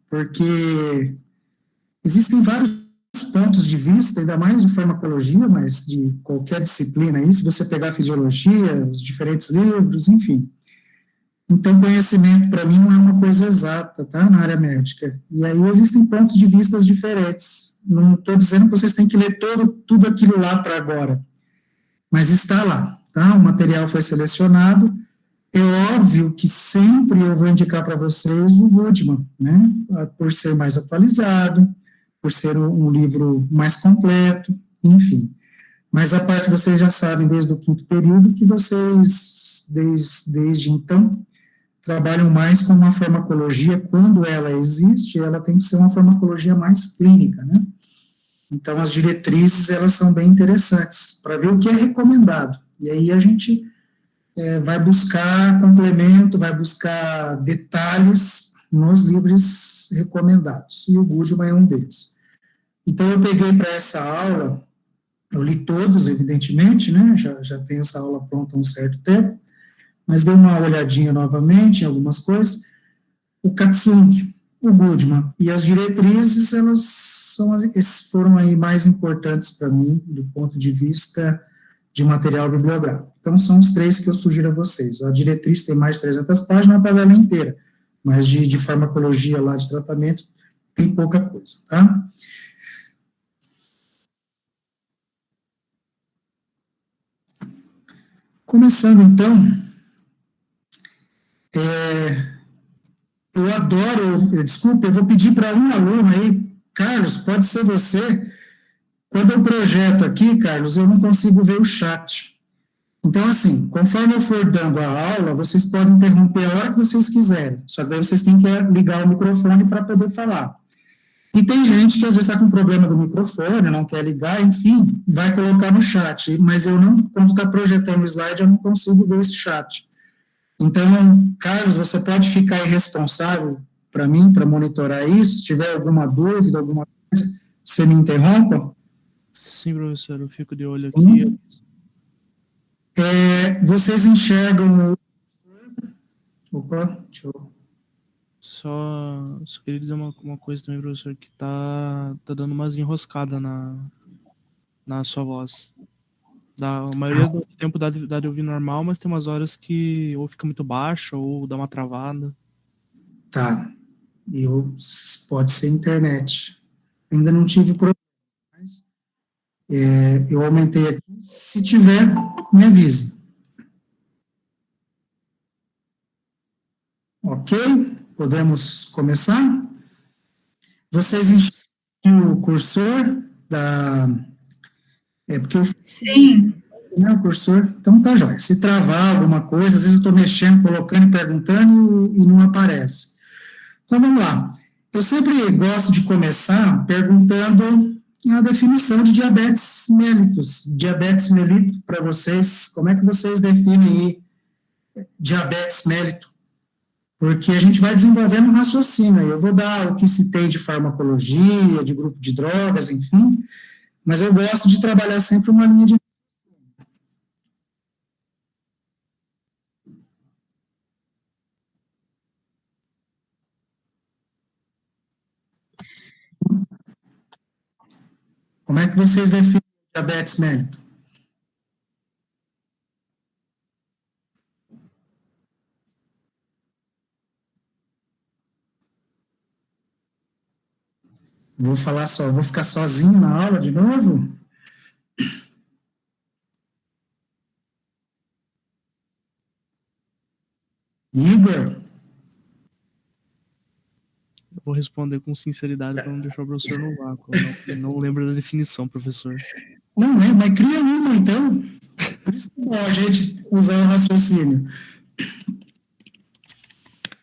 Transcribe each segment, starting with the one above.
porque existem vários pontos de vista, ainda mais de farmacologia, mas de qualquer disciplina aí, se você pegar a fisiologia, os diferentes livros, enfim. Então, conhecimento, para mim, não é uma coisa exata, tá, na área médica. E aí existem pontos de vista diferentes. Não estou dizendo que vocês têm que ler tudo aquilo lá para agora, mas está lá, tá? O material foi selecionado. É óbvio que sempre eu vou indicar para vocês o Goodman, né? Por ser mais atualizado, por ser um livro mais completo, enfim. Mas a parte vocês já sabem desde o quinto período que vocês, desde então, trabalham mais com uma farmacologia, quando ela existe, ela tem que ser uma farmacologia mais clínica, né? Então, as diretrizes, elas são bem interessantes, para ver o que é recomendado. E aí a gente vai buscar complemento, vai buscar detalhes nos livros recomendados, e o Goodman é um deles. Então, eu peguei para essa aula, eu li todos, evidentemente, né, já tenho essa aula pronta há um certo tempo, mas dei uma olhadinha novamente em algumas coisas. O Katsung, o Goodman e as diretrizes, esses foram aí mais importantes para mim, do ponto de vista de material bibliográfico. Então, são os três que eu sugiro a vocês. A diretriz tem mais de 300 páginas, para ela inteira, mas de farmacologia lá, de tratamento, tem pouca coisa, tá? Começando, então, eu adoro, desculpa, eu vou pedir para um aluno aí, Carlos, pode ser você. Quando eu projeto aqui, Carlos, eu não consigo ver o chat. Então, assim, conforme eu for dando a aula, vocês podem interromper a hora que vocês quiserem, só que aí vocês têm que ligar o microfone para poder falar. E tem gente que às vezes está com problema do microfone, não quer ligar, enfim, vai colocar no chat, mas eu não, quando está projetando o slide, eu não consigo ver esse chat. Então, Carlos, você pode ficar aí responsável para mim, para monitorar isso, se tiver alguma dúvida, alguma coisa, você me interrompa? Sim, professor, eu fico de olho aqui. Vocês enxergam... Opa, deixa eu... Só queria dizer uma coisa também, professor, que tá dando umas enroscadas na sua voz. A maioria do tempo dá de ouvir normal, mas tem umas horas que ou fica muito baixo ou dá uma travada. Tá, pode ser internet. Ainda não tive problema, mas eu aumentei aqui. Se tiver, me avise. Ok? Podemos começar? Vocês enxergam o cursor da... porque eu... Sim. O cursor, então tá jóia. Se travar alguma coisa, às vezes eu estou mexendo, colocando e perguntando e não aparece. Então vamos lá. Eu sempre gosto de começar perguntando a definição de diabetes mellitus. Diabetes mellitus, para vocês, como é que vocês definem aí diabetes mellitus? Porque a gente vai desenvolvendo um raciocínio. Eu vou dar o que se tem de farmacologia, de grupo de drogas, enfim, mas eu gosto de trabalhar sempre uma linha de... Como é que vocês definem diabetes mellitus? Vou ficar sozinho na aula de novo? Igor? Eu vou responder com sinceridade para não deixar o professor no vácuo. Não lembro da definição, professor. Não, mas cria uma, então. Por isso que é bom a gente usar o raciocínio.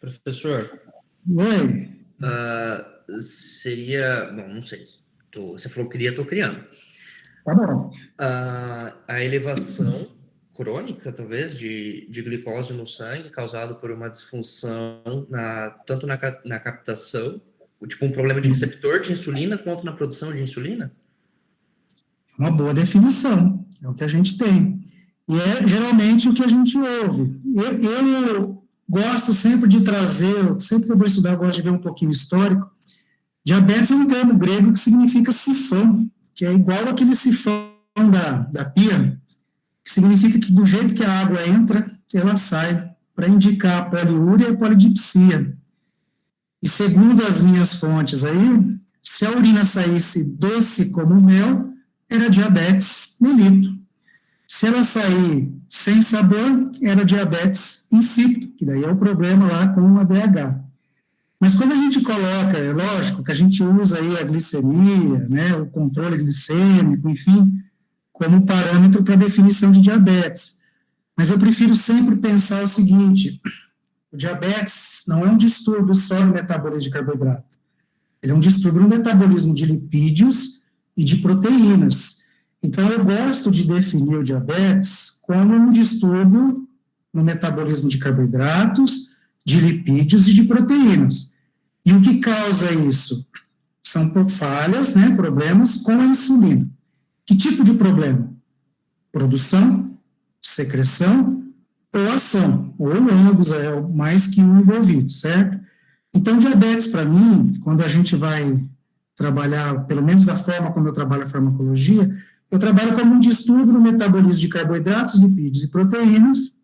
Professor. Oi. Seria... Bom, não sei. Você falou cria, estou criando. Tá bom. A elevação crônica, talvez, de glicose no sangue, causado por uma disfunção tanto na captação, tipo um problema de receptor de insulina, quanto na produção de insulina? Uma boa definição, é o que a gente tem. E é geralmente o que a gente ouve. gosto sempre de trazer, sempre que eu vou estudar, eu gosto de ver um pouquinho histórico. Diabetes é um termo grego que significa sifão, que é igual aquele sifão da pia, que significa que do jeito que a água entra, ela sai, para indicar a poliúria e a polidipsia. E segundo as minhas fontes aí, se a urina saísse doce como mel, era diabetes mellitus. Se ela sair sem sabor, era diabetes insípido, que daí é o problema lá com o ADH. Mas quando a gente coloca, é lógico que a gente usa aí a glicemia, né, o controle glicêmico, enfim, como parâmetro para definição de diabetes. Mas eu prefiro sempre pensar o seguinte: o diabetes não é um distúrbio só no metabolismo de carboidrato. Ele é um distúrbio no metabolismo de lipídios e de proteínas. Então, eu gosto de definir o diabetes como um distúrbio no metabolismo de carboidratos, de lipídios e de proteínas. E o que causa isso? São por falhas, né, problemas com a insulina. Que tipo de problema? Produção, secreção ou ação, ou ambos, é mais que um envolvido, certo? Então, diabetes, para mim, quando a gente vai trabalhar, pelo menos da forma como eu trabalho a farmacologia, eu trabalho como um distúrbio no metabolismo de carboidratos, lipídios e proteínas,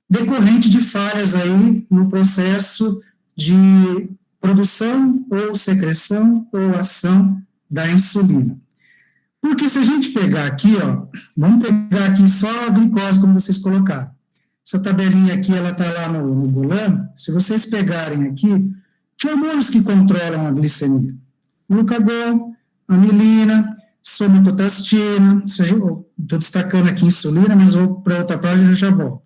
decorrente de falhas aí no processo de produção ou secreção ou ação da insulina. Porque se a gente pegar aqui, ó, vamos pegar aqui só a glicose, como vocês colocaram. Essa tabelinha aqui, ela está lá no Gulan. Se vocês pegarem aqui, tem hormônios que controlam a glicemia. Glucagon, amilina, somatostatina, estou destacando aqui insulina, mas vou para outra página e já volto.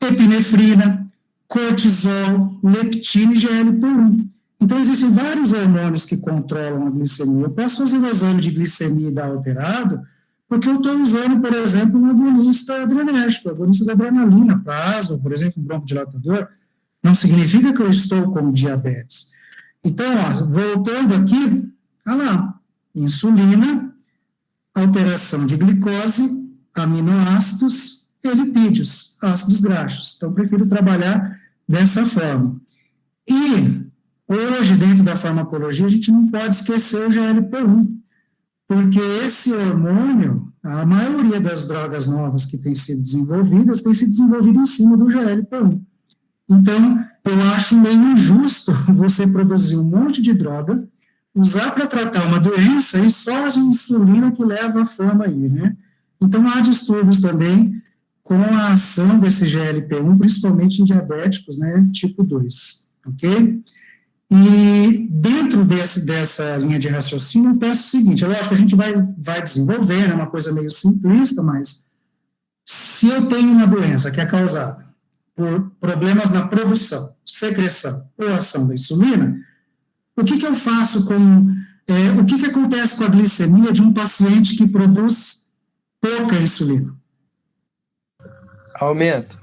Epinefrina, cortisol, leptina e GLP-1. Então, existem vários hormônios que controlam a glicemia. Eu posso fazer um exame de glicemia e dar alterado, porque eu estou usando, por exemplo, um agonista adrenérgico, agonista da adrenalina, para asma, por exemplo, um broncodilatador. Não significa que eu estou com diabetes. Então, ó, voltando aqui, olha lá, insulina, alteração de glicose, aminoácidos e lipídios, ácidos graxos. Então, eu prefiro trabalhar dessa forma. E hoje, dentro da farmacologia, a gente não pode esquecer o GLP-1, porque esse hormônio, a maioria das drogas novas que têm sido desenvolvidas, tem sido desenvolvida em cima do GLP-1. Então, eu acho meio injusto você produzir um monte de droga, usar para tratar uma doença e só a insulina que leva a fama aí, né? Então, há distúrbios também com a ação desse GLP-1, principalmente em diabéticos, né, tipo 2, ok? E dentro dessa linha de raciocínio, eu penso o seguinte: eu acho que a gente vai desenvolver, é uma coisa meio simplista, mas se eu tenho uma doença que é causada por problemas na produção, secreção ou ação da insulina, o que eu faço o que acontece com a glicemia de um paciente que produz pouca insulina? Aumenta.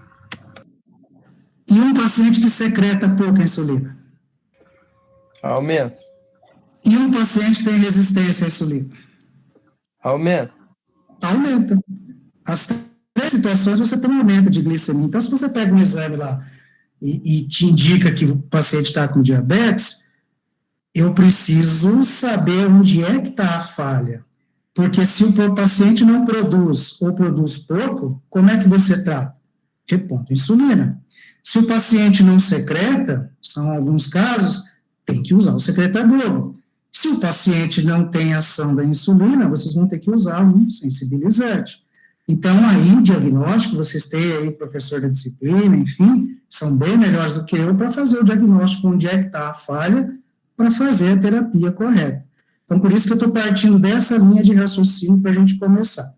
E um paciente que secreta pouca insulina? Aumenta. E um paciente que tem resistência à insulina? Aumenta. Aumenta. As três situações você tem um aumento de glicemia. Então, se você pega um exame lá e te indica que o paciente está com diabetes, eu preciso saber onde é que está a falha. Porque se o paciente não produz ou produz pouco, como é que você trata? Repondo insulina. Se o paciente não secreta, são alguns casos, tem que usar o secretaglobo. Se o paciente não tem ação da insulina, vocês vão ter que usar um sensibilizante. Então, aí o diagnóstico, vocês têm aí professor da disciplina, enfim, são bem melhores do que eu para fazer o diagnóstico onde é que está a falha, para fazer a terapia correta. Então, por isso que eu estou partindo dessa linha de raciocínio para a gente começar.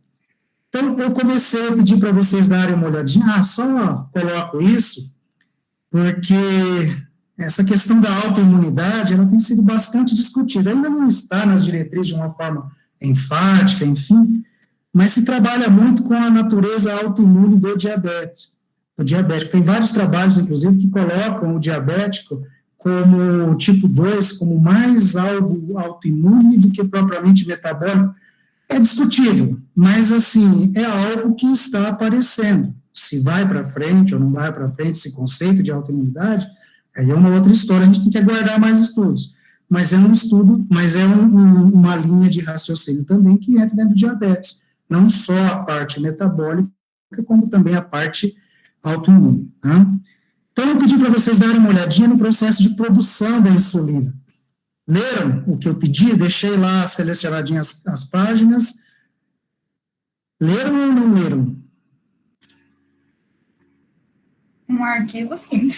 Então, eu comecei a pedir para vocês darem uma olhadinha, só coloco isso, porque essa questão da autoimunidade, ela tem sido bastante discutida, ainda não está nas diretrizes de uma forma enfática, enfim, mas se trabalha muito com a natureza autoimune do diabetes. O diabético, tem vários trabalhos, inclusive, que colocam o diabético como tipo 2, como mais algo autoimune do que propriamente metabólico. É discutível, mas, assim, é algo que está aparecendo. se vai para frente ou não vai para frente esse conceito de autoimunidade, aí é uma outra história, a gente tem que aguardar mais estudos. Mas é um estudo, mas é uma linha de raciocínio também que entra dentro do diabetes, não só a parte metabólica, como também a parte autoimune. Tá? Então, eu pedi para vocês darem uma olhadinha no processo de produção da insulina. Leram o que eu pedi? Deixei lá selecionadinhas as páginas. Leram ou não leram? Um arquivo, sim.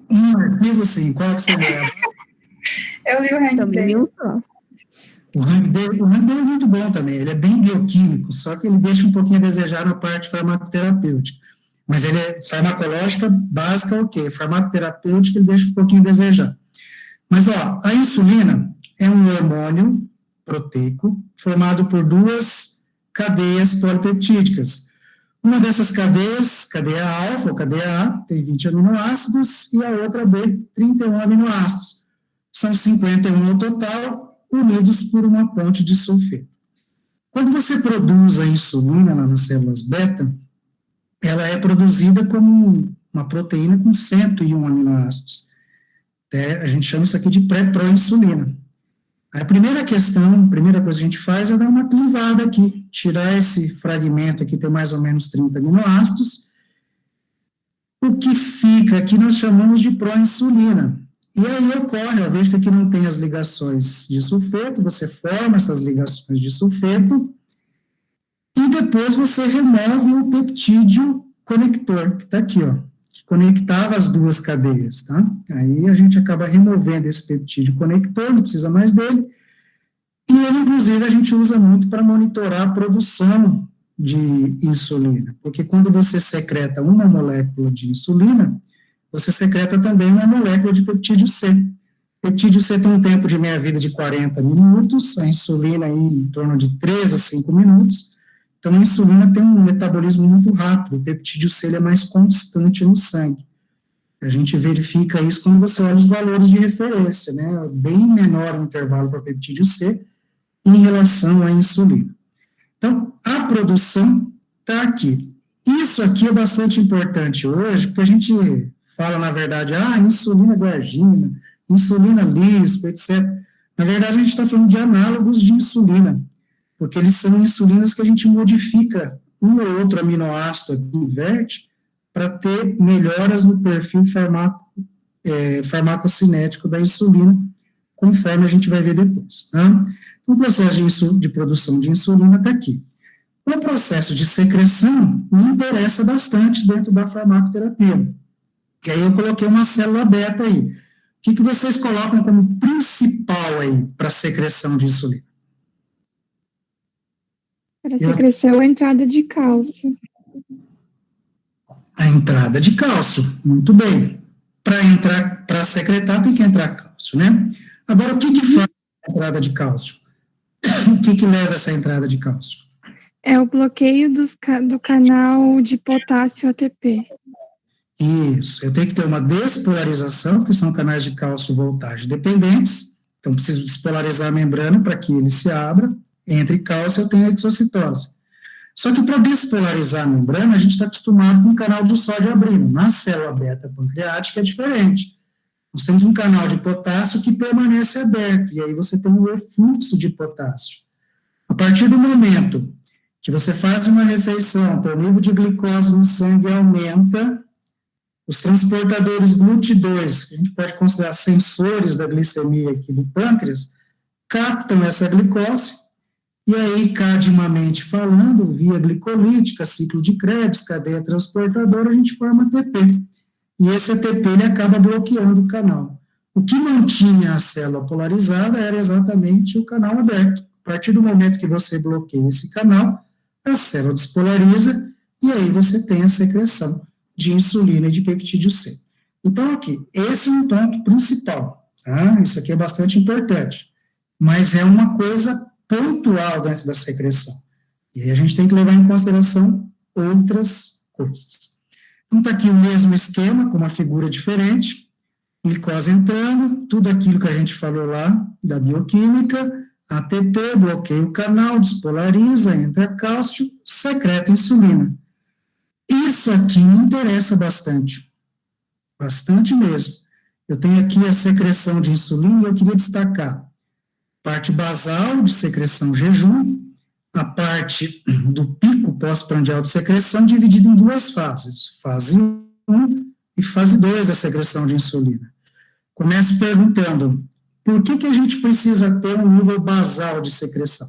Um arquivo, sim. Qual que você leu? Eu li o ranking Também dele. eu só. O ranking dele é muito bom também. Ele é bem bioquímico, só que ele deixa um pouquinho a desejar na parte farmacoterapêutica. Mas ele é farmacológica básica, ok. Farmacoterapêutica, ele deixa um pouquinho a desejar. Mas, ó, a insulina é um hormônio proteico formado por duas cadeias polipeptídicas. Uma dessas cadeias, cadeia alfa ou cadeia A, tem 20 aminoácidos, e a outra B, 31 aminoácidos. São 51 no total, unidos por uma ponte de sulfeto. Quando você produz a insulina lá nas células beta, ela é produzida como uma proteína com 101 aminoácidos. A gente chama isso aqui de pré-proinsulina. A primeira questão, a primeira coisa que a gente faz é dar uma clivada aqui, tirar esse fragmento aqui, tem mais ou menos 30 aminoácidos. O que fica aqui nós chamamos de proinsulina. E aí ocorre, eu vejo que aqui não tem as ligações de sulfeto, você forma essas ligações de sulfeto, e depois você remove o peptídeo conector, que está aqui, ó, que conectava as duas cadeias, tá? Aí a gente acaba removendo esse peptídeo conector, não precisa mais dele, e ele, inclusive, a gente usa muito para monitorar a produção de insulina, porque quando você secreta uma molécula de insulina, você secreta também uma molécula de peptídeo C. Peptídeo C tem um tempo de meia-vida de 40 minutos, a insulina aí em torno de 3 a 5 minutos, então a insulina tem um metabolismo muito rápido, o peptídeo C ele é mais constante no sangue. A gente verifica isso quando você olha os valores de referência, né, bem menor o intervalo para peptídeo C em relação à insulina. Então, a produção está aqui. Isso aqui é bastante importante hoje, porque a gente fala, na verdade, insulina guargina, insulina lispo, etc. Na verdade, a gente está falando de análogos de insulina, porque eles são insulinas que a gente modifica um ou outro aminoácido aqui, inverte, para ter melhoras no perfil farmacocinético da insulina, conforme a gente vai ver depois. Tá? O processo de produção de insulina está aqui. O processo de secreção me interessa bastante dentro da farmacoterapia. E aí eu coloquei uma célula beta aí. O que vocês colocam como principal aí para a secreção de insulina? Para a secreção, a entrada de cálcio. A entrada de cálcio, muito bem. Para secretar tem que entrar cálcio, né? Agora, o que faz a entrada de cálcio? O que leva essa entrada de cálcio? É o bloqueio do canal de potássio ATP. Isso, eu tenho que ter uma despolarização, que são canais de cálcio voltagem dependentes, então preciso despolarizar a membrana para que ele se abra, entre cálcio eu tenho a exocitose. Só que para despolarizar a membrana, a gente está acostumado com um canal de sódio abrindo, na célula beta pancreática é diferente. Nós temos um canal de potássio que permanece aberto, e aí você tem o efluxo de potássio. A partir do momento que você faz uma refeição, o nível de glicose no sangue aumenta, os transportadores GLUT2, que a gente pode considerar sensores da glicemia aqui do pâncreas, captam essa glicose, e aí, cadimamente falando, via glicolítica, ciclo de Krebs, cadeia transportadora, a gente forma ATP. E esse ATP, ele acaba bloqueando o canal. O que mantinha a célula polarizada era exatamente o canal aberto. A partir do momento que você bloqueia esse canal, a célula despolariza, e aí você tem a secreção de insulina e de peptídeo C. Então, aqui, esse é um ponto principal, tá? Isso aqui é bastante importante, mas é uma coisa pontual dentro da secreção. E aí a gente tem que levar em consideração outras coisas. Então, está aqui o mesmo esquema, com uma figura diferente, glicose entrando, tudo aquilo que a gente falou lá da bioquímica, ATP, bloqueia o canal, despolariza, entra cálcio, secreta insulina. Isso aqui me interessa bastante mesmo. Eu tenho aqui a secreção de insulina e eu queria destacar parte basal de secreção jejum, a parte do pico pós-prandial de secreção dividida em duas fases, fase 1 e fase 2 da secreção de insulina. Começo perguntando, por que a gente precisa ter um nível basal de secreção?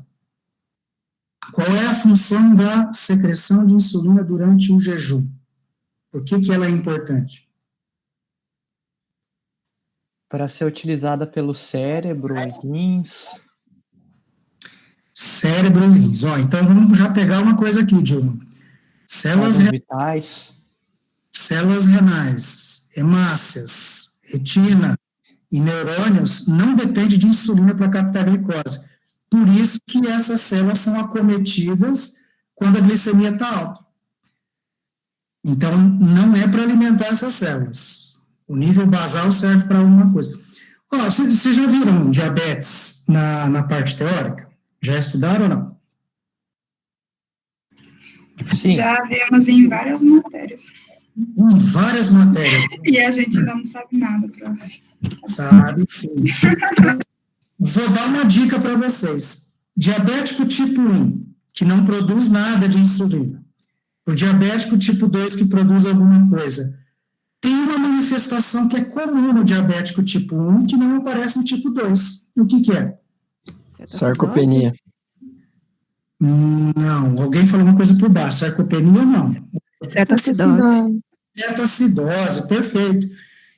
Qual é a função da secreção de insulina durante o jejum? Por que ela é importante? Para ser utilizada pelo cérebro, rins. Cérebro e rins. Então vamos já pegar uma coisa aqui, Dilma. Células vitais. Células renais, hemácias, retina e neurônios não dependem de insulina para captar glicose. Por isso que essas células são acometidas quando a glicemia está alta. Então, não é para alimentar essas células. O nível basal serve para alguma coisa. Vocês já viram diabetes na parte teórica? Já estudaram ou não? Sim. Já vimos em várias matérias. Em várias matérias. E a gente ainda não sabe nada, provavelmente. Sabe, sim. Vou dar uma dica para vocês. Diabético tipo 1, que não produz nada de insulina. O diabético tipo 2, que produz alguma coisa. Tem uma manifestação que é comum no diabético tipo 1, que não aparece no tipo 2. O que é? Sarcopenia. Não. Alguém falou uma coisa por baixo. Sarcopenia, não. Cetoacidose. Cetoacidose, perfeito.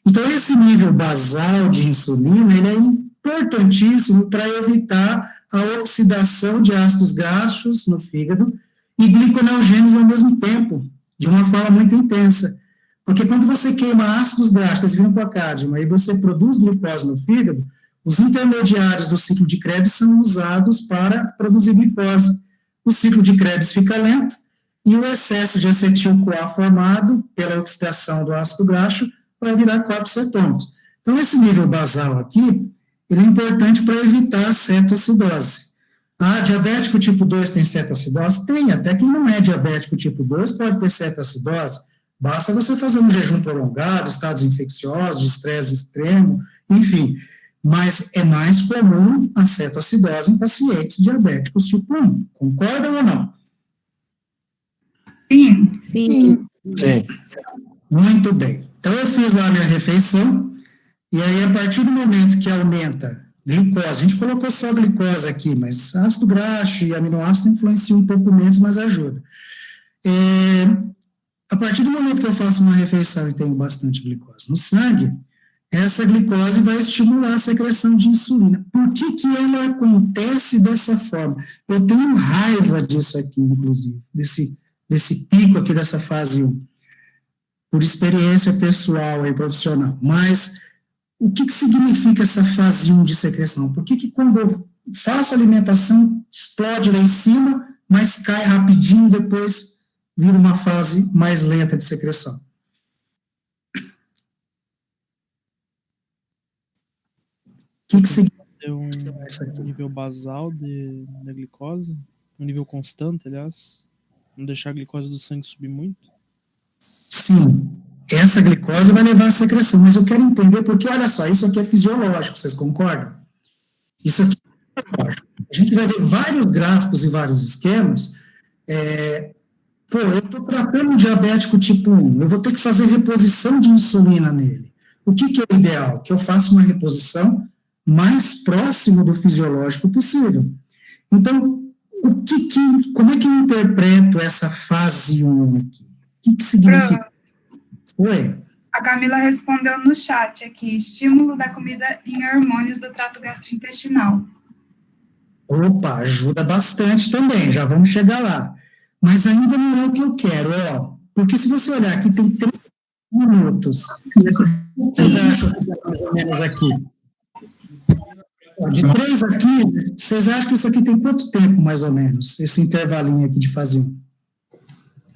Então, esse nível basal de insulina, ele é importantíssimo para evitar a oxidação de ácidos graxos no fígado e gliconeogênese ao mesmo tempo, de uma forma muito intensa. Porque quando você queima ácidos graxos, viram para cádmio, e você produz glicose no fígado, os intermediários do ciclo de Krebs são usados para produzir glicose. O ciclo de Krebs fica lento, e o excesso de acetil-CoA formado pela oxidação do ácido graxo vai virar corpos cetônicos. Então, esse nível basal aqui, ele é importante para evitar a cetoacidose. Diabético tipo 2 tem cetoacidose? Tem, até quem não é diabético tipo 2 pode ter cetoacidose. Basta você fazer um jejum prolongado, estados infecciosos, de estresse extremo, enfim. Mas é mais comum a cetoacidose em pacientes diabéticos tipo 1. Concordam ou não? Sim. Sim. Sim. Muito bem. Então, eu fiz lá a minha refeição, e aí, a partir do momento que aumenta glicose, a gente colocou só glicose aqui, mas ácido graxo e aminoácido influenciam um pouco menos, mas ajuda. A partir do momento que eu faço uma refeição e tenho bastante glicose no sangue, essa glicose vai estimular a secreção de insulina. Por que ela acontece dessa forma? Eu tenho raiva disso aqui, inclusive, desse pico aqui dessa fase 1, por experiência pessoal e profissional. Mas o que significa essa fase 1 de secreção? Por que quando eu faço alimentação, explode lá em cima, mas cai rapidinho, depois vira uma fase mais lenta de secreção? O que significa? Um nível basal da glicose, um nível constante, aliás, não deixar a glicose do sangue subir muito? Sim, essa glicose vai levar à secreção, mas eu quero entender porque, olha só, isso aqui é fisiológico, vocês concordam? Isso aqui é fisiológico. A gente vai ver vários gráficos e vários esquemas. Eu estou tratando um diabético tipo 1, eu vou ter que fazer reposição de insulina nele. O que é o ideal? Que eu faça uma reposição mais próximo do fisiológico possível. Então, como é que eu interpreto essa fase 1 aqui? O que significa? Oi? A Camila respondeu no chat aqui, estímulo da comida em hormônios do trato gastrointestinal. Opa, ajuda bastante também, já vamos chegar lá. Mas ainda não é o que eu quero, porque se você olhar aqui, tem 3 minutos. Vocês acham que é mais ou menos aqui? De 3 aqui, vocês acham que isso aqui tem quanto tempo, mais ou menos, esse intervalinho aqui de fase 1?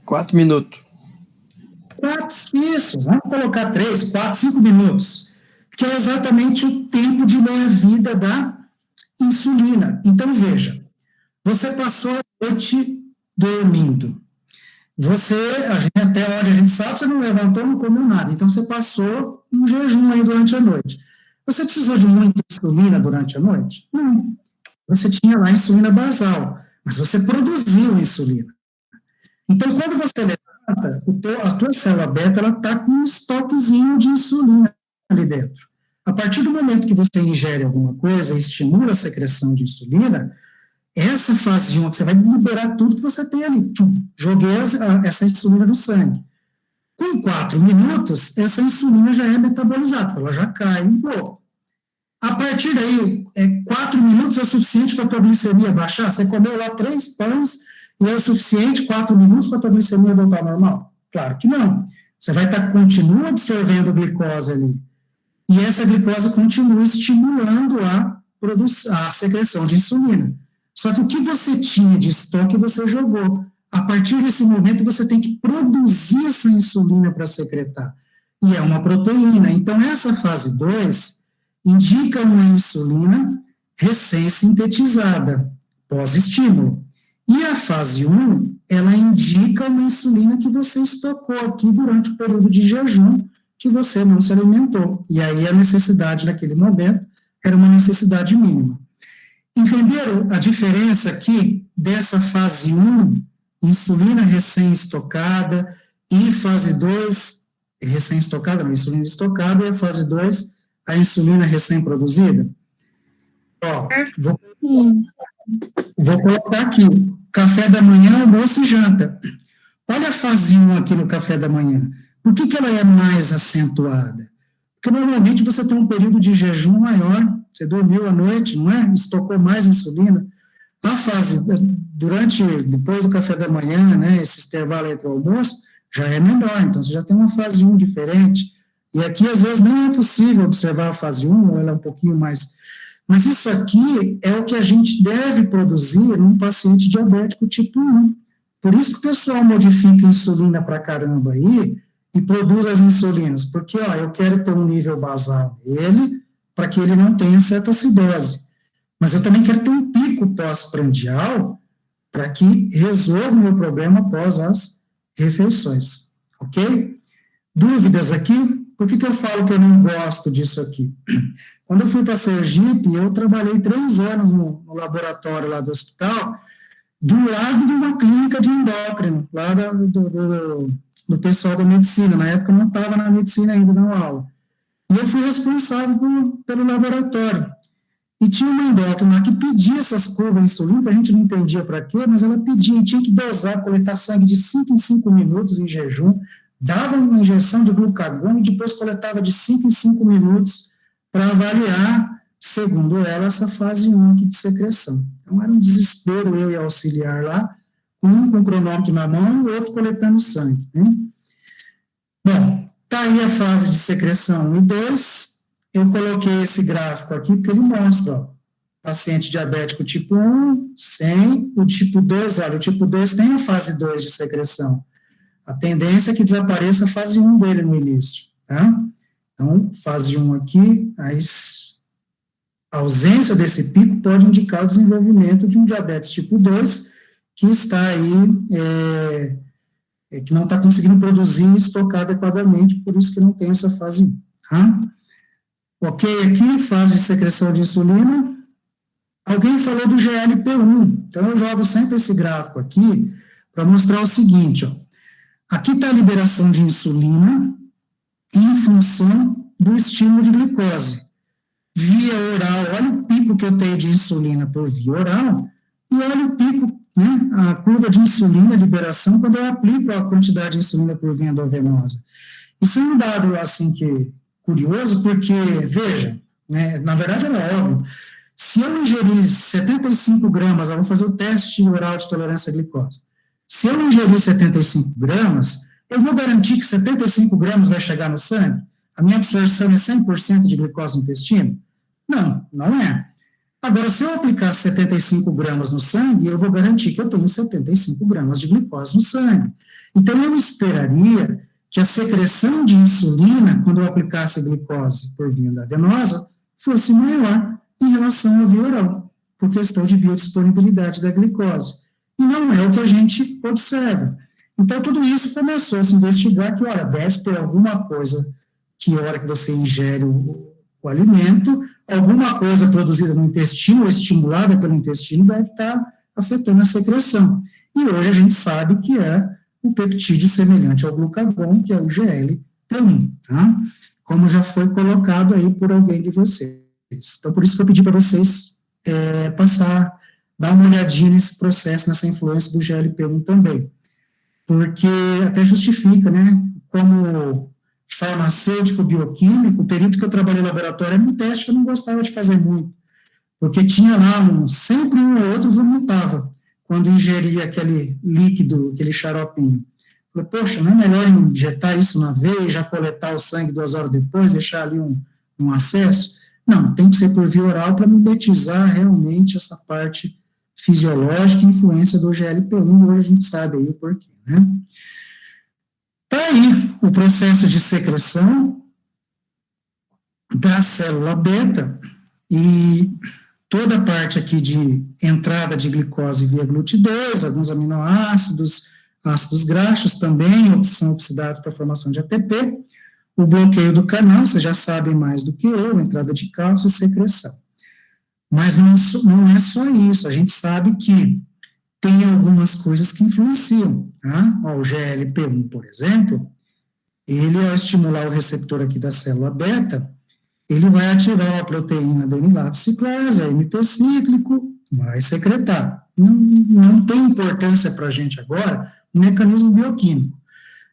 4 minutos. 4, isso, vamos colocar 3, 4, 5 minutos, que é exatamente o tempo de meia-vida da insulina. Então, veja, você passou a noite dormindo, a gente, até onde a gente sabe, você não levantou, não comeu nada, então você passou um jejum aí durante a noite. Você precisou de muita insulina durante a noite? Não. Você tinha lá insulina basal, mas você produziu insulina. Então, quando você levanta, a tua célula beta, ela está com um estoquezinho de insulina ali dentro. A partir do momento que você ingere alguma coisa e estimula a secreção de insulina, essa fase 1, que você vai liberar tudo que você tem ali. Joguei essa insulina no sangue. Com 4 minutos, essa insulina já é metabolizada, ela já cai um pouco. A partir daí, 4 minutos é o suficiente para a tua glicemia baixar? Você comeu lá 3 pães e é o suficiente 4 minutos para a tua glicemia voltar ao normal? Claro que não. Você vai continua absorvendo glicose ali. E essa glicose continua estimulando a secreção de insulina. Só que o que você tinha de estoque, você jogou. A partir desse momento, você tem que produzir essa insulina para secretar. E é uma proteína. Então, essa fase 2 indica uma insulina recém-sintetizada, pós-estímulo. E a fase 1, ela indica uma insulina que você estocou aqui durante o período de jejum, que você não se alimentou. E aí a necessidade naquele momento era uma necessidade mínima. Entenderam a diferença aqui dessa fase 1, insulina recém-estocada, e fase 2, recém-estocada, não, insulina estocada, e a fase 2, a insulina recém-produzida? Ó, vou colocar aqui, café da manhã, almoço e janta. Olha a fase 1 aqui no café da manhã. Por que ela é mais acentuada? Porque normalmente você tem um período de jejum maior, você dormiu à noite, não é? Estocou mais insulina. A fase, depois do café da manhã, né, esse intervalo entre o almoço, já é menor, então você já tem uma fase 1 diferente. E aqui, às vezes, não é possível observar a fase 1, ou ela é um pouquinho mais... Mas isso aqui é o que a gente deve produzir num paciente diabético tipo 1. Por isso que o pessoal modifica a insulina pra caramba aí, e produz as insulinas, porque, eu quero ter um nível basal nele, para que ele não tenha cetoacidose. Mas eu também quero ter um pico pós-prandial, para que resolva o meu problema após as refeições. Ok? Dúvidas aqui? Por que eu falo que eu não gosto disso aqui? Quando eu fui para Sergipe, eu trabalhei 3 anos no laboratório lá do hospital, do lado de uma clínica de endócrino, lá do pessoal da medicina. Na época eu não estava na medicina ainda, dando aula. E eu fui responsável pelo laboratório. E tinha uma endócrina lá que pedia essas curvas insulínicas, a gente não entendia para quê, mas ela pedia, e tinha que dosar, coletar sangue de 5 em 5 minutos em jejum, dava uma injeção de glucagon e depois coletava de 5 em 5 minutos para avaliar, segundo ela, essa fase 1 aqui de secreção. Então era um desespero eu e auxiliar lá, um com o cronômetro na mão e o outro coletando sangue. Né? Bom, tá aí a fase de secreção 1 e 2. Eu coloquei esse gráfico aqui porque ele mostra, paciente diabético tipo 1, sem, o tipo 2, olha, o tipo 2 tem a fase 2 de secreção. A tendência é que desapareça a fase 1 dele no início, tá? Então, fase 1 aqui, a ausência desse pico pode indicar o desenvolvimento de um diabetes tipo 2, que está aí, que não está conseguindo produzir e estocar adequadamente, por isso que não tem essa fase 1, tá? Ok, aqui, fase de secreção de insulina. Alguém falou do GLP-1, então eu jogo sempre esse gráfico aqui para mostrar o seguinte, ó. Aqui está a liberação de insulina em função do estímulo de glicose. Via oral, olha o pico que eu tenho de insulina por via oral, e olha o pico, né, a curva de insulina, liberação, quando eu aplico a quantidade de insulina por via endovenosa. Isso é um dado, assim, que curioso, porque, veja, né, na verdade era óbvio, se eu ingerir 75 gramas, eu vou fazer o teste oral de tolerância à glicose, se eu ingerir 75 gramas, eu vou garantir que 75 gramas vai chegar no sangue? A minha absorção é 100% de glicose no intestino? Não, não é. Agora, se eu aplicar 75 gramas no sangue, eu vou garantir que eu tenho 75 gramas de glicose no sangue. Então, eu esperaria que a secreção de insulina, quando eu aplicasse glicose por via endovenosa, fosse maior em relação à via oral, por questão de biodisponibilidade da glicose. E não é o que a gente observa. Então, tudo isso começou a se investigar que, olha, deve ter alguma coisa que, a hora que você ingere o alimento, alguma coisa produzida no intestino, ou estimulada pelo intestino, deve estar afetando a secreção. E hoje a gente sabe que é o peptídeo semelhante ao glucagon, que é o GLP-1, tá? Como já foi colocado aí por alguém de vocês. Então, por isso que eu pedi para vocês dar uma olhadinha nesse processo, nessa influência do GLP-1 também. Porque até justifica, né, como farmacêutico bioquímico, o período que eu trabalhei no laboratório era um teste que eu não gostava de fazer muito, porque tinha lá sempre um ou outro vomitava, quando ingeria aquele líquido, aquele xaropinho. Falei, poxa, não é melhor injetar isso na veia, já coletar o sangue 2 horas depois, deixar ali um acesso? Não, tem que ser por via oral para mimetizar realmente essa parte fisiológica e influência do GLP-1, hoje a gente sabe aí o porquê, né? Tá aí o processo de secreção da célula beta e toda a parte aqui de entrada de glicose via GLUT2, alguns aminoácidos, ácidos graxos também, que são oxidados para a formação de ATP, o bloqueio do canal, vocês já sabem mais do que eu, entrada de cálcio e secreção. Mas não é só isso, a gente sabe que tem algumas coisas que influenciam, tá? Ó, o GLP-1, por exemplo, ele, ao estimular o receptor aqui da célula beta, ele vai ativar a proteína adenilato-ciclase, a AMP cíclico, vai secretar. Não tem importância para a gente agora o mecanismo bioquímico.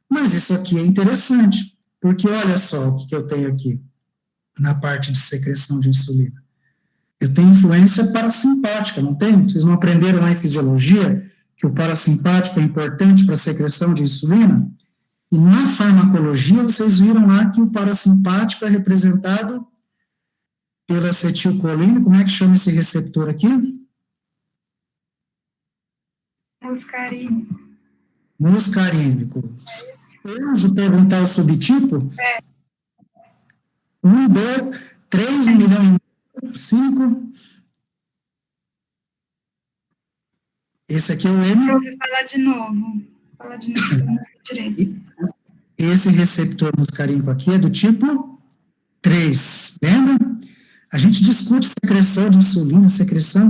Mas isso aqui é interessante, porque olha só o que eu tenho aqui, na parte de secreção de insulina. Eu tenho influência parasimpática, não tem? Vocês não aprenderam lá em fisiologia que o parasimpático é importante para a secreção de insulina? E na farmacologia, vocês viram lá que o parasimpático é representado pela acetilcolina. Como é que chama esse receptor aqui? Muscarínico. Muscarínico. Eu uso perguntar o subtipo? 1, 2, 3 milhões, 5. Esse aqui é o M. Eu ouvi falar de novo. Fala de novo, direito. Esse receptor muscarínico aqui é do tipo 3, lembra? A gente discute secreção de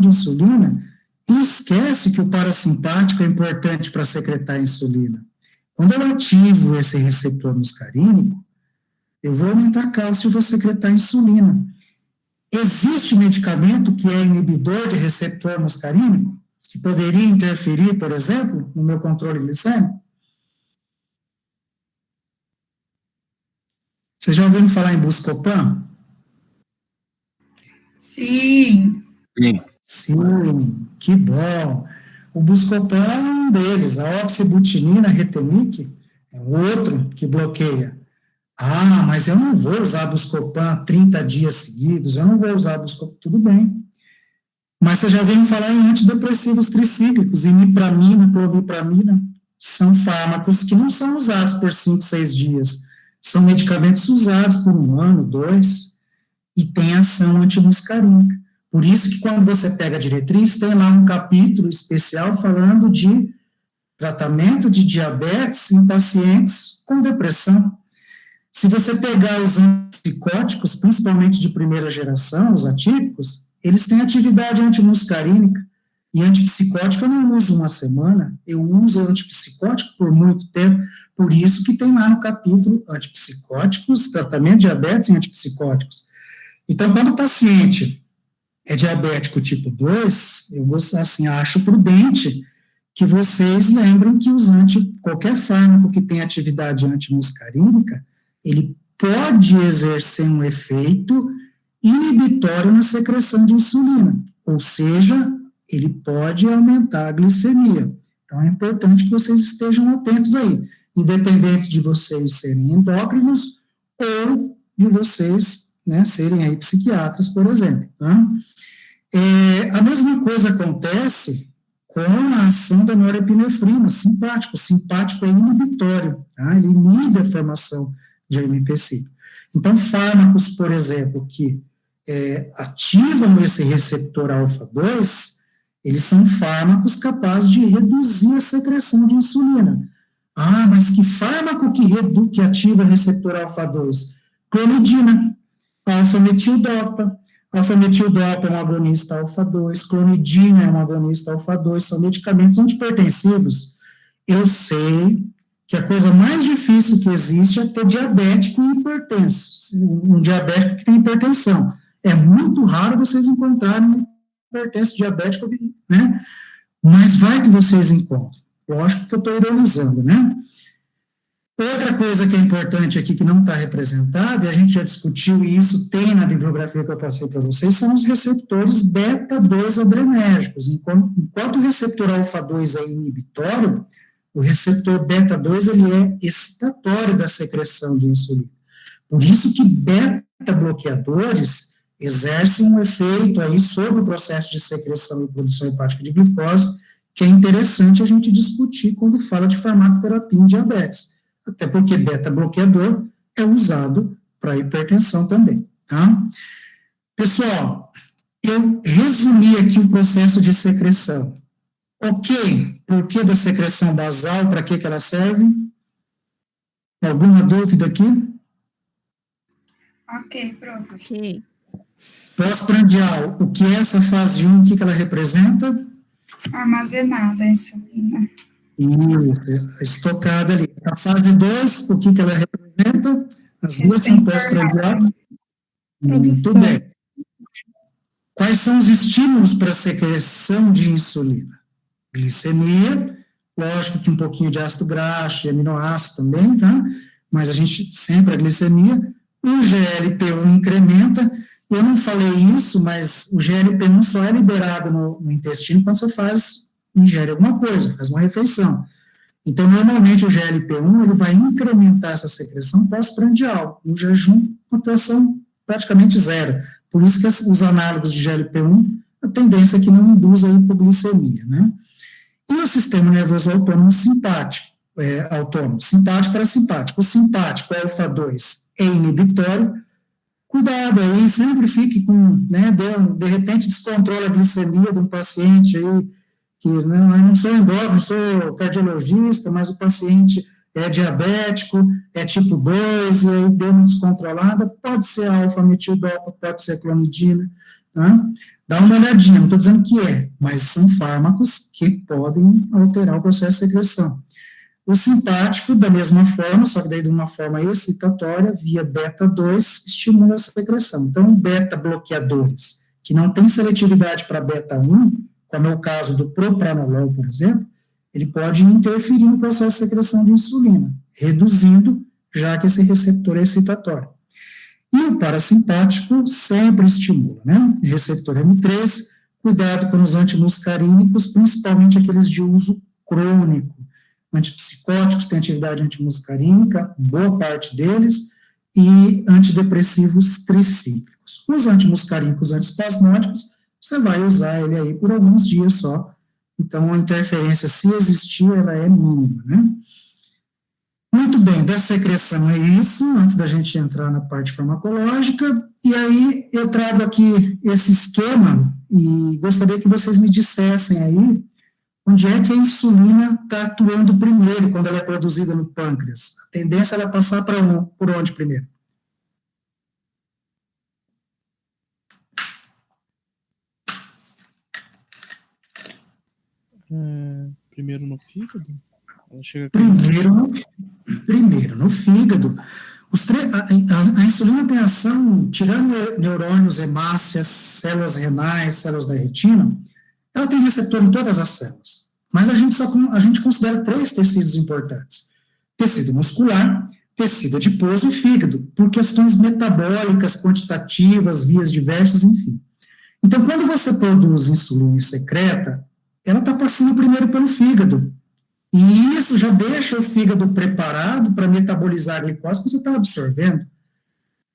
insulina, e esquece que o parasimpático é importante para secretar a insulina. Quando eu ativo esse receptor muscarínico, eu vou aumentar cálcio e vou secretar insulina. Existe medicamento que é inibidor de receptor muscarínico, que poderia interferir, por exemplo, no meu controle glicêmico? Vocês já ouviram falar em Buscopan? Sim. Sim, que bom. O Buscopan é um deles. A oxibutinina retemic é outro que bloqueia. Ah, mas eu não vou usar Buscopan 30 dias seguidos, eu não vou usar Buscopan, tudo bem. Mas você já veio falar em antidepressivos tricíclicos, imipramina, clomipramina, são fármacos que não são usados por 5, 6 dias, são medicamentos usados por 1 ano, 2, e tem ação antimuscarínica. Por isso que quando você pega a diretriz, tem lá um capítulo especial falando de tratamento de diabetes em pacientes com depressão. Se você pegar os antipsicóticos, principalmente de primeira geração, os atípicos, eles têm atividade antimuscarínica, e antipsicótico eu não uso uma semana, eu uso antipsicótico por muito tempo, por isso que tem lá no capítulo antipsicóticos, tratamento de diabetes em antipsicóticos. Então, quando o paciente é diabético tipo 2, eu assim, acho prudente que vocês lembrem que qualquer fármaco que tem atividade antimuscarínica, ele pode exercer um efeito inibitório na secreção de insulina, ou seja, ele pode aumentar a glicemia. Então, é importante que vocês estejam atentos aí, independente de vocês serem endócrinos ou de vocês, né, serem aí psiquiatras, por exemplo. Tá? A mesma coisa acontece com a ação da norepinefrina, simpático. O simpático é inibitório, tá? Ele inibe a formação de AMP cíclico. Então, fármacos, por exemplo, que ativam esse receptor alfa-2, eles são fármacos capazes de reduzir a secreção de insulina. Ah, mas que fármaco que ativa receptor alfa-2? Clonidina, alfa-metildopa. Alfa-metildopa é um agonista alfa-2, clonidina é um agonista alfa-2, são medicamentos antipertensivos. Eu sei que a coisa mais difícil que existe é ter diabético e hipertenso, um diabético que tem hipertensão. É muito raro vocês encontrarem um hipertenso diabético, né? Mas vai que vocês encontram. Lógico que eu estou ironizando, né? Outra coisa que é importante aqui, que não está representada, e a gente já discutiu, e isso tem na bibliografia que eu passei para vocês, são os receptores beta-2 adrenérgicos. Enquanto o receptor alfa-2 é inibitório, o receptor beta-2 ele é excitatório da secreção de insulina. Por isso que beta-bloqueadores exercem um efeito aí sobre o processo de secreção e produção hepática de glicose, que é interessante a gente discutir quando fala de farmacoterapia em diabetes. Até porque beta-bloqueador é usado para hipertensão também, tá? Pessoal, eu resumi aqui o processo de secreção. Ok, por que da secreção basal, para que ela serve? Alguma dúvida aqui? Ok, prof. Ok. Pós-prandial, o que é essa fase 1, o que ela representa? Armazenada a insulina. Isso, estocada ali. A fase 2, o que ela representa? As duas são pós-prandial. Muito bem. Quais são os estímulos para a secreção de insulina? Glicemia, lógico que um pouquinho de ácido graxo e aminoácido também, tá? Mas a gente sempre a glicemia. O GLP-1 incrementa. Eu não falei isso, mas o GLP-1 só é liberado no intestino quando você ingere alguma coisa, faz uma refeição. Então, normalmente, o GLP-1 ele vai incrementar essa secreção pós-prandial. No jejum, uma atuação praticamente zero. Por isso que os análogos de GLP-1, a tendência é que não induz a hipoglicemia, né? E o sistema nervoso autônomo simpático, simpático parasimpático. O simpático, alfa-2, é inibitório. Cuidado aí, sempre fique com, né, de repente descontrola a glicemia de um paciente aí, que eu não sou endócrino, sou cardiologista, mas o paciente é diabético, é tipo 2, e aí deu uma descontrolada, pode ser alfa-metildopa, pode ser clonidina, tá? Dá uma olhadinha, não estou dizendo que mas são fármacos que podem alterar o processo de secreção. O simpático, da mesma forma, só que daí de uma forma excitatória, via beta-2, estimula a secreção. Então, beta-bloqueadores, que não tem seletividade para beta-1, como é o caso do propranolol, por exemplo, ele pode interferir no processo de secreção de insulina, reduzindo, já que esse receptor é excitatório. E o parasimpático sempre estimula, né? Receptor M3, cuidado com os antimuscarínicos, principalmente aqueles de uso crônico. Antipsicóticos têm atividade antimuscarínica, boa parte deles, e antidepressivos tricíclicos. Os antimuscarínicos antiespasmódicos, você vai usar ele aí por alguns dias só. Então, a interferência, se existir, ela é mínima, né? Muito bem, da secreção é isso, antes da gente entrar na parte farmacológica, e aí eu trago aqui esse esquema, e gostaria que vocês me dissessem aí, onde é que a insulina está atuando primeiro, quando ela é produzida no pâncreas? A tendência é ela passar por onde primeiro? Primeiro no fígado? Ela chega Primeiro no fígado. A insulina tem ação, tirando neurônios, hemácias, células renais, células da retina, ela tem receptor em todas as células. Mas a gente considera 3 tecidos importantes. Tecido muscular, tecido adiposo e fígado, por questões metabólicas, quantitativas, vias diversas, enfim. Então, quando você produz insulina e secreta, ela está passando primeiro pelo fígado. E isso já deixa o fígado preparado para metabolizar a glicose que você está absorvendo.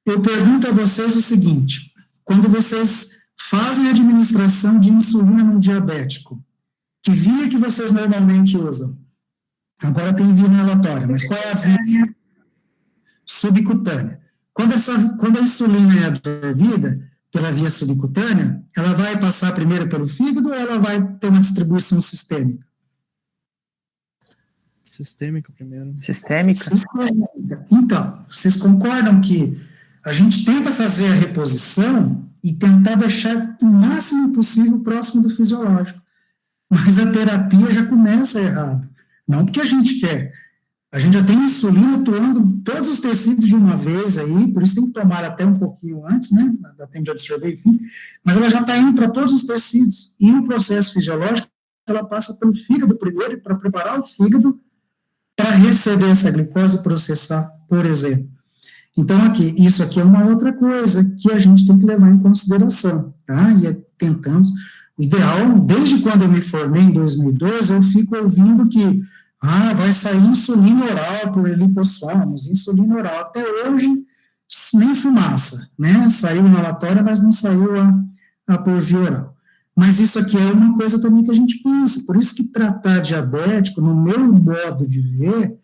Eu pergunto a vocês o seguinte, quando vocês fazem a administração de insulina num diabético, que via que vocês normalmente usam? Agora tem via inalatória, mas qual é a via? Subcutânea. Quando a insulina é absorvida pela via subcutânea, ela vai passar primeiro pelo fígado ou ela vai ter uma distribuição sistêmica? sistêmica primeiro. Sistêmica? Então, vocês concordam que a gente tenta fazer a reposição e tentar deixar o máximo possível próximo do fisiológico, mas a terapia já começa errado. Não porque a gente quer. A gente já tem insulina atuando em todos os tecidos de uma vez aí, por isso tem que tomar até um pouquinho antes, né? Dá tempo de absorver, enfim. Mas ela já está indo para todos os tecidos. E o processo fisiológico, ela passa pelo fígado primeiro, para preparar o fígado para receber essa glicose e processar, por exemplo. Então, isso aqui é uma outra coisa que a gente tem que levar em consideração, tá? E tentamos. O ideal, desde quando eu me formei em 2012, eu fico ouvindo que vai sair insulina oral por lipossomos, insulina oral. Até hoje, nem fumaça, né? Saiu inalatória, mas não saiu a por via oral. Mas isso aqui é uma coisa também que a gente pensa. Por isso que tratar diabético, no meu modo de ver,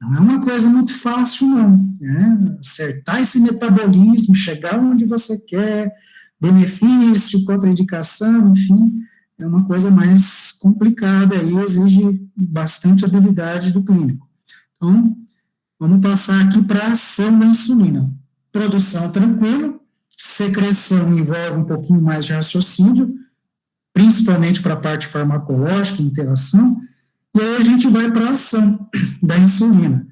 não é uma coisa muito fácil, não. Né? Acertar esse metabolismo, chegar onde você quer, benefício, contraindicação, enfim, é uma coisa mais complicada e exige bastante habilidade do clínico. Então, vamos passar aqui para a ação da insulina. Produção tranquila, secreção envolve um pouquinho mais de raciocínio, principalmente para a parte farmacológica, interação, e aí a gente vai para a ação da insulina.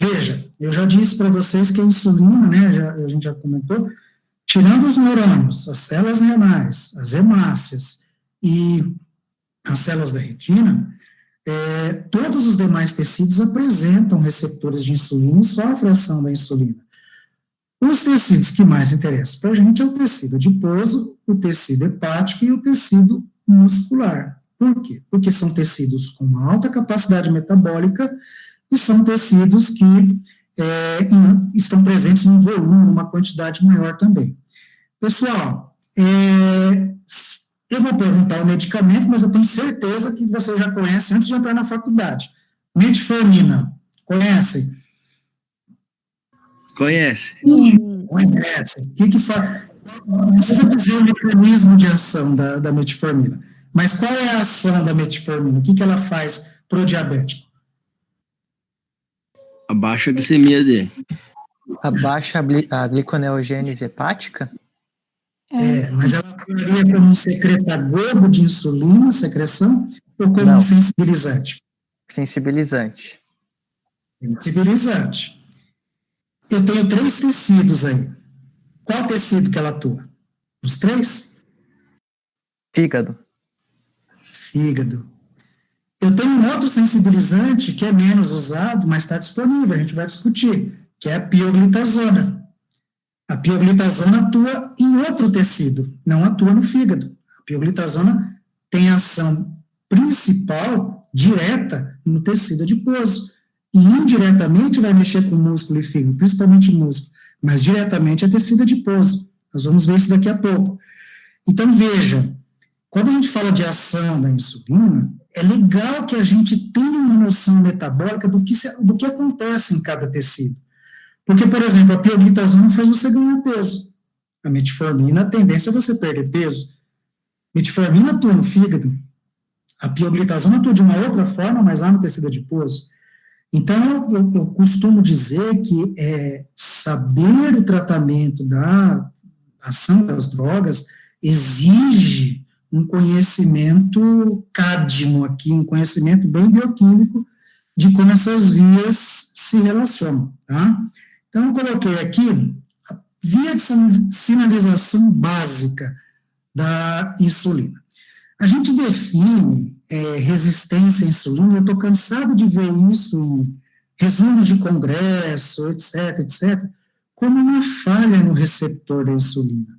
Veja, eu já disse para vocês que a insulina, né, a gente já comentou, tirando os neurônios, as células renais, as hemácias e as células da retina, todos os demais tecidos apresentam receptores de insulina e sofrem ação da insulina. Os tecidos que mais interessam para a gente é o tecido adiposo, o tecido hepático e o tecido muscular. Por quê? Porque são tecidos com alta capacidade metabólica e são tecidos que estão presentes num volume, numa quantidade maior também. Pessoal, eu vou perguntar o medicamento, mas eu tenho certeza que você já conhece antes de entrar na faculdade. Metformina, conhecem? Conhece. Conhece. O que faz? Eu vou dizer o mecanismo de ação da metformina. Mas qual é a ação da metformina? O que ela faz para o diabético? Abaixa a glicemia dele. Abaixa a gliconeogênese hepática? Mas ela atuaria como um secretagogo de insulina, secreção, ou como Não. um sensibilizante? Sensibilizante. Sensibilizante. Eu tenho 3 tecidos aí. Qual tecido que ela atua? Os 3? Fígado. Fígado. Eu tenho um outro sensibilizante que é menos usado, mas está disponível, a gente vai discutir, que é a pioglitazona. A pioglitazona atua em outro tecido, não atua no fígado. A pioglitazona tem ação principal, direta, no tecido adiposo. E indiretamente vai mexer com músculo e fígado, principalmente músculo, mas diretamente é tecido adiposo. Nós vamos ver isso daqui a pouco. Então, veja, quando a gente fala de ação da insulina, é legal que a gente tenha uma noção metabólica do que acontece em cada tecido. Porque, por exemplo, a pioglitazona faz você ganhar peso. A metformina, a tendência é você perder peso. Metformina atua no fígado. A pioglitazona atua de uma outra forma, mas lá no tecido adiposo. Então, eu costumo dizer que saber o tratamento da ação das drogas exige um conhecimento cádmio aqui, um conhecimento bem bioquímico de como essas vias se relacionam, tá? Então, eu coloquei aqui a via de sinalização básica da insulina. A gente define resistência à insulina, eu estou cansado de ver isso em resumos de congresso, etc., como uma falha no receptor da insulina.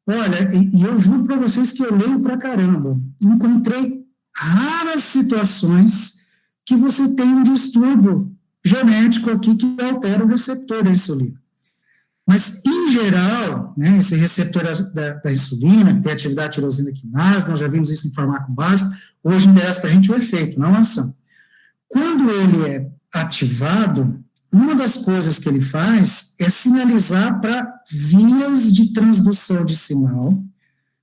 Olha, e eu juro para vocês que eu leio pra caramba. Encontrei raras situações que você tem um distúrbio genético aqui que altera o receptor da insulina. Mas, em geral, né, esse receptor da insulina, que tem atividade tirosina quinase, nós já vimos isso em farmacobase, hoje interessa para a gente o efeito, não a ação. Quando ele é ativado, uma das coisas que ele faz é sinalizar para vias de transdução de sinal,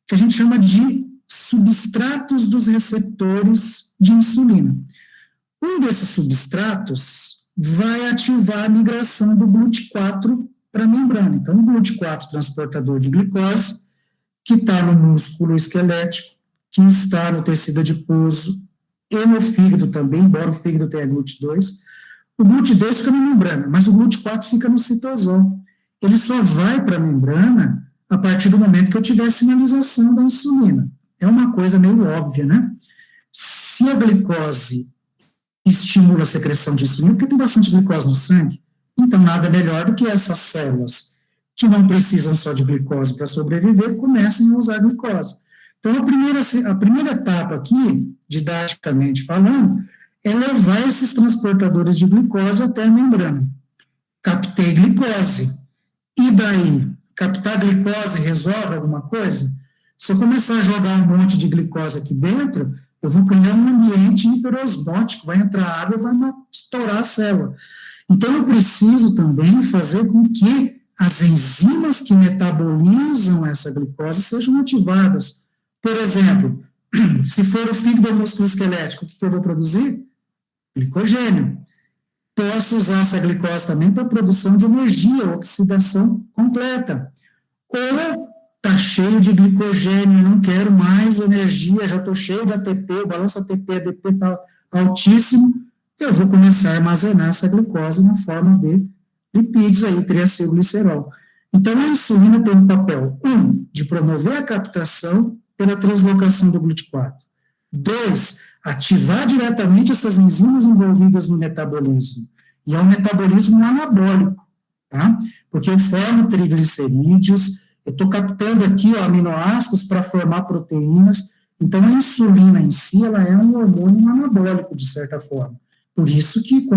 que a gente chama de substratos dos receptores de insulina. Um desses substratos vai ativar a migração do GLUT4 para a membrana. Então, o GLUT4, transportador de glicose, que está no músculo esquelético, que está no tecido adiposo e no fígado também, embora o fígado tenha GLUT2. O GLUT2 fica na membrana, mas o GLUT4 fica no citosol. Ele só vai para a membrana a partir do momento que eu tiver sinalização da insulina. É uma coisa meio óbvia, né? Se a glicose estimula a secreção de insulina, porque tem bastante glicose no sangue, então nada melhor do que essas células que não precisam só de glicose para sobreviver, comecem a usar glicose. Então, a primeira etapa aqui, didaticamente falando, é levar esses transportadores de glicose até a membrana. Captei glicose. E daí? Captar glicose resolve alguma coisa? Se eu começar a jogar um monte de glicose aqui dentro, eu vou criar um ambiente hiperosmótico, vai entrar água e vai estourar a célula. Então, eu preciso também fazer com que as enzimas que metabolizam essa glicose sejam ativadas. Por exemplo, se for o fígado ou músculo esquelético, o que eu vou produzir? Glicogênio. Posso usar essa glicose também para produção de energia, oxidação completa. Ou está cheio de glicogênio, não quero mais energia, já estou cheio de ATP, o balanço ATP-ADP está altíssimo, eu vou começar a armazenar essa glicose na forma de lipídios, aí, triacilglicerol. Então, a insulina tem um papel, de promover a captação pela translocação do GLUT4. 2, ativar diretamente essas enzimas envolvidas no metabolismo. E é um metabolismo anabólico, tá? Porque eu formo triglicerídeos, eu estou captando aqui aminoácidos para formar proteínas, então a insulina em si, ela é um hormônio anabólico, de certa forma. Por isso que,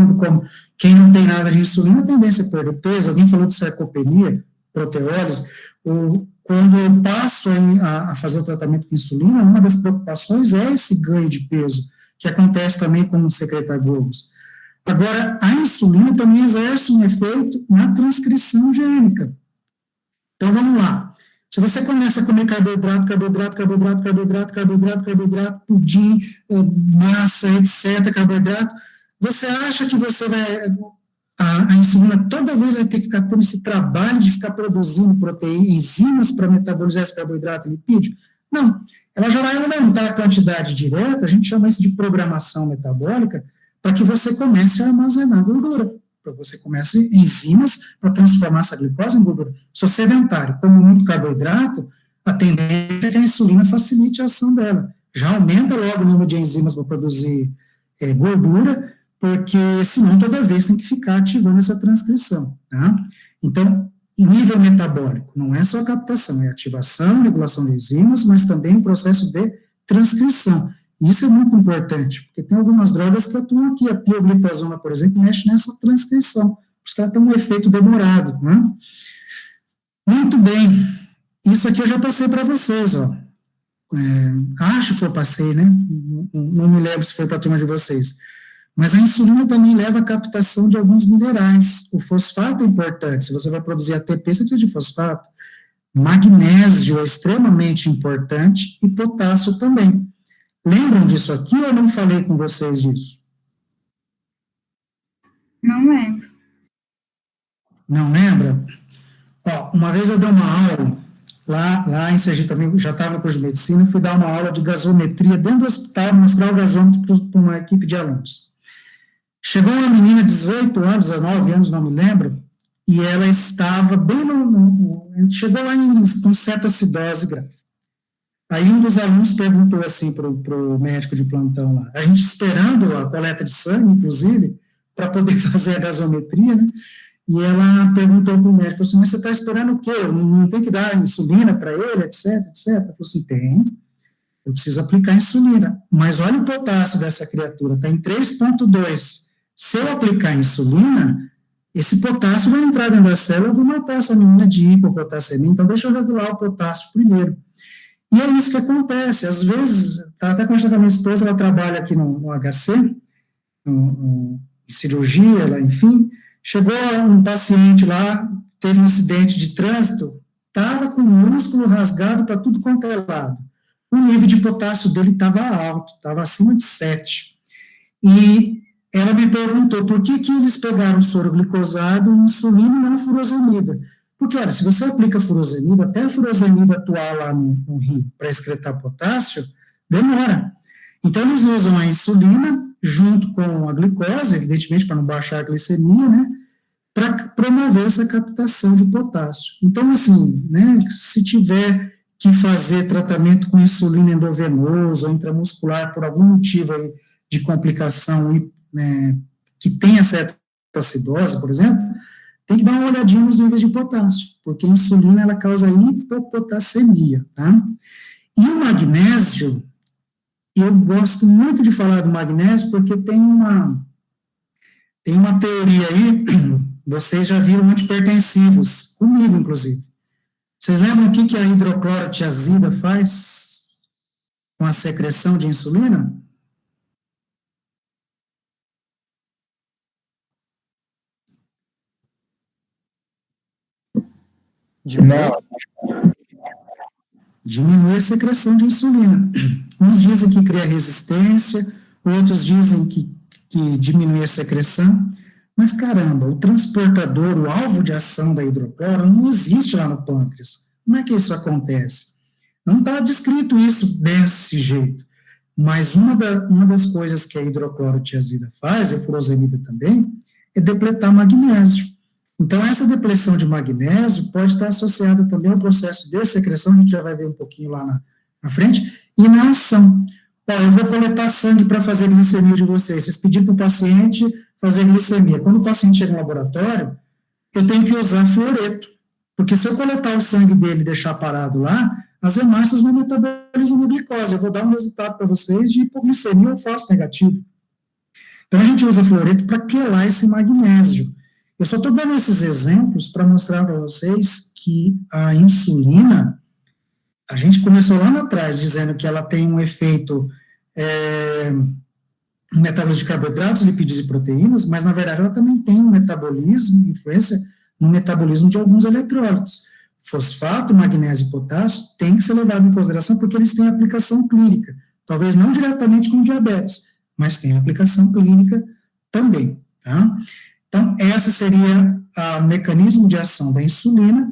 quem não tem nada de insulina, a tendência a perder peso, alguém falou de sarcopenia, proteólise, quando eu passo a fazer o tratamento com insulina, uma das preocupações é esse ganho de peso, que acontece também com os secretagogos. Agora, a insulina também exerce um efeito na transcrição gênica. Então, vamos lá. Se você começa a comer carboidrato, pudim, massa, etc., carboidrato, você acha que você vai... A insulina toda vez vai ter que ficar tendo esse trabalho de ficar produzindo proteínas, enzimas para metabolizar esse carboidrato e lipídio? Não. Ela já vai aumentar a quantidade direta, a gente chama isso de programação metabólica, para que você comece a armazenar gordura, para você comece enzimas para transformar essa glicose em gordura. Sou sedentário, como muito carboidrato, a tendência é que a insulina facilite a ação dela. Já aumenta logo o número de enzimas para produzir gordura, porque senão toda vez tem que ficar ativando essa transcrição, tá? Então, em nível metabólico, não é só captação, é ativação, regulação de enzimas, mas também o processo de transcrição. Isso é muito importante, porque tem algumas drogas que atuam aqui, a pioglitazona, por exemplo, mexe nessa transcrição, por isso que ela tem um efeito demorado, né? Muito bem, isso aqui eu já passei para vocês, ó. Acho que eu passei, né? Não me lembro se foi para a turma de vocês. Mas a insulina também leva à captação de alguns minerais. O fosfato é importante. Se você vai produzir ATP, você precisa de fosfato. Magnésio é extremamente importante e potássio também. Lembram disso aqui ou eu não falei com vocês disso? Não lembro. Não lembra? Ó, uma vez eu dei uma aula, lá em Sergipe também, já estava no curso de medicina, fui dar uma aula de gasometria dentro do hospital, mostrar o gasômetro para uma equipe de alunos. Chegou uma menina de 18 anos, 19 anos, não me lembro, e ela estava bem chegou lá com cetoacidose grave. Aí um dos alunos perguntou assim para o médico de plantão lá, a gente esperando a coleta de sangue, inclusive, para poder fazer a gasometria, né? E ela perguntou para o médico, assim, mas você está esperando o quê? Não tem que dar insulina para ele, etc, etc? Ela falou assim, tem, eu preciso aplicar insulina. Mas olha o potássio dessa criatura, está em 3,2. Se eu aplicar insulina, esse potássio vai entrar dentro da célula, eu vou matar essa menina de hipopotassemia, então deixa eu regular o potássio primeiro. E é isso que acontece, às vezes, até conversando com a minha esposa, ela trabalha aqui no HC, em cirurgia, ela, enfim, chegou um paciente lá, teve um acidente de trânsito, estava com o músculo rasgado para tudo quanto é lado. O nível de potássio dele estava alto, estava acima de 7. E ela me perguntou por que eles pegaram soro glicosado, insulina e não furosemida. Porque, olha, se você aplica furosemida, até a furosemida atuar lá no rim para excretar potássio, demora. Então, eles usam a insulina junto com a glicose, evidentemente para não baixar a glicemia, né, para promover essa captação de potássio. Então, assim, né, se tiver que fazer tratamento com insulina endovenoso ou intramuscular por algum motivo aí de complicação, né, que tenha cetoacidose, por exemplo, tem que dar uma olhadinha nos níveis de potássio, porque a insulina, ela causa hipopotassemia, tá? E o magnésio, eu gosto muito de falar do magnésio, porque tem uma teoria aí, vocês já viram antipertensivos, comigo, inclusive. Vocês lembram o que a hidroclorotiazida faz com a secreção de insulina? Diminui a secreção de insulina. Uns dizem que cria resistência, outros dizem que diminui a secreção, mas caramba, o transportador, o alvo de ação da hidrocloro não existe lá no pâncreas. Como é que isso acontece? Não está descrito isso desse jeito, mas uma das coisas que a hidroclorotiazida faz, e a furosemida também, é depletar magnésio. Então, essa depleção de magnésio pode estar associada também ao processo de secreção, a gente já vai ver um pouquinho lá na frente, e na ação. Eu vou coletar sangue para fazer glicemia de vocês. Vocês pediram para o paciente fazer glicemia. Quando o paciente chega no laboratório, eu tenho que usar fluoreto, porque se eu coletar o sangue dele e deixar parado lá, as hemácias vão metabolizar a glicose. Eu vou dar um resultado para vocês de hipoglicemia ou falso negativo. Então, a gente usa fluoreto para quelar esse magnésio. Eu só estou dando esses exemplos para mostrar para vocês que a insulina, a gente começou lá atrás dizendo que ela tem um efeito no metabolismo de carboidratos, lipídios e proteínas, mas na verdade ela também tem um metabolismo, influência no metabolismo de alguns eletrólitos. Fosfato, magnésio e potássio tem que ser levado em consideração porque eles têm aplicação clínica, talvez não diretamente com diabetes, mas tem aplicação clínica também, tá? Então, esse seria o mecanismo de ação da insulina,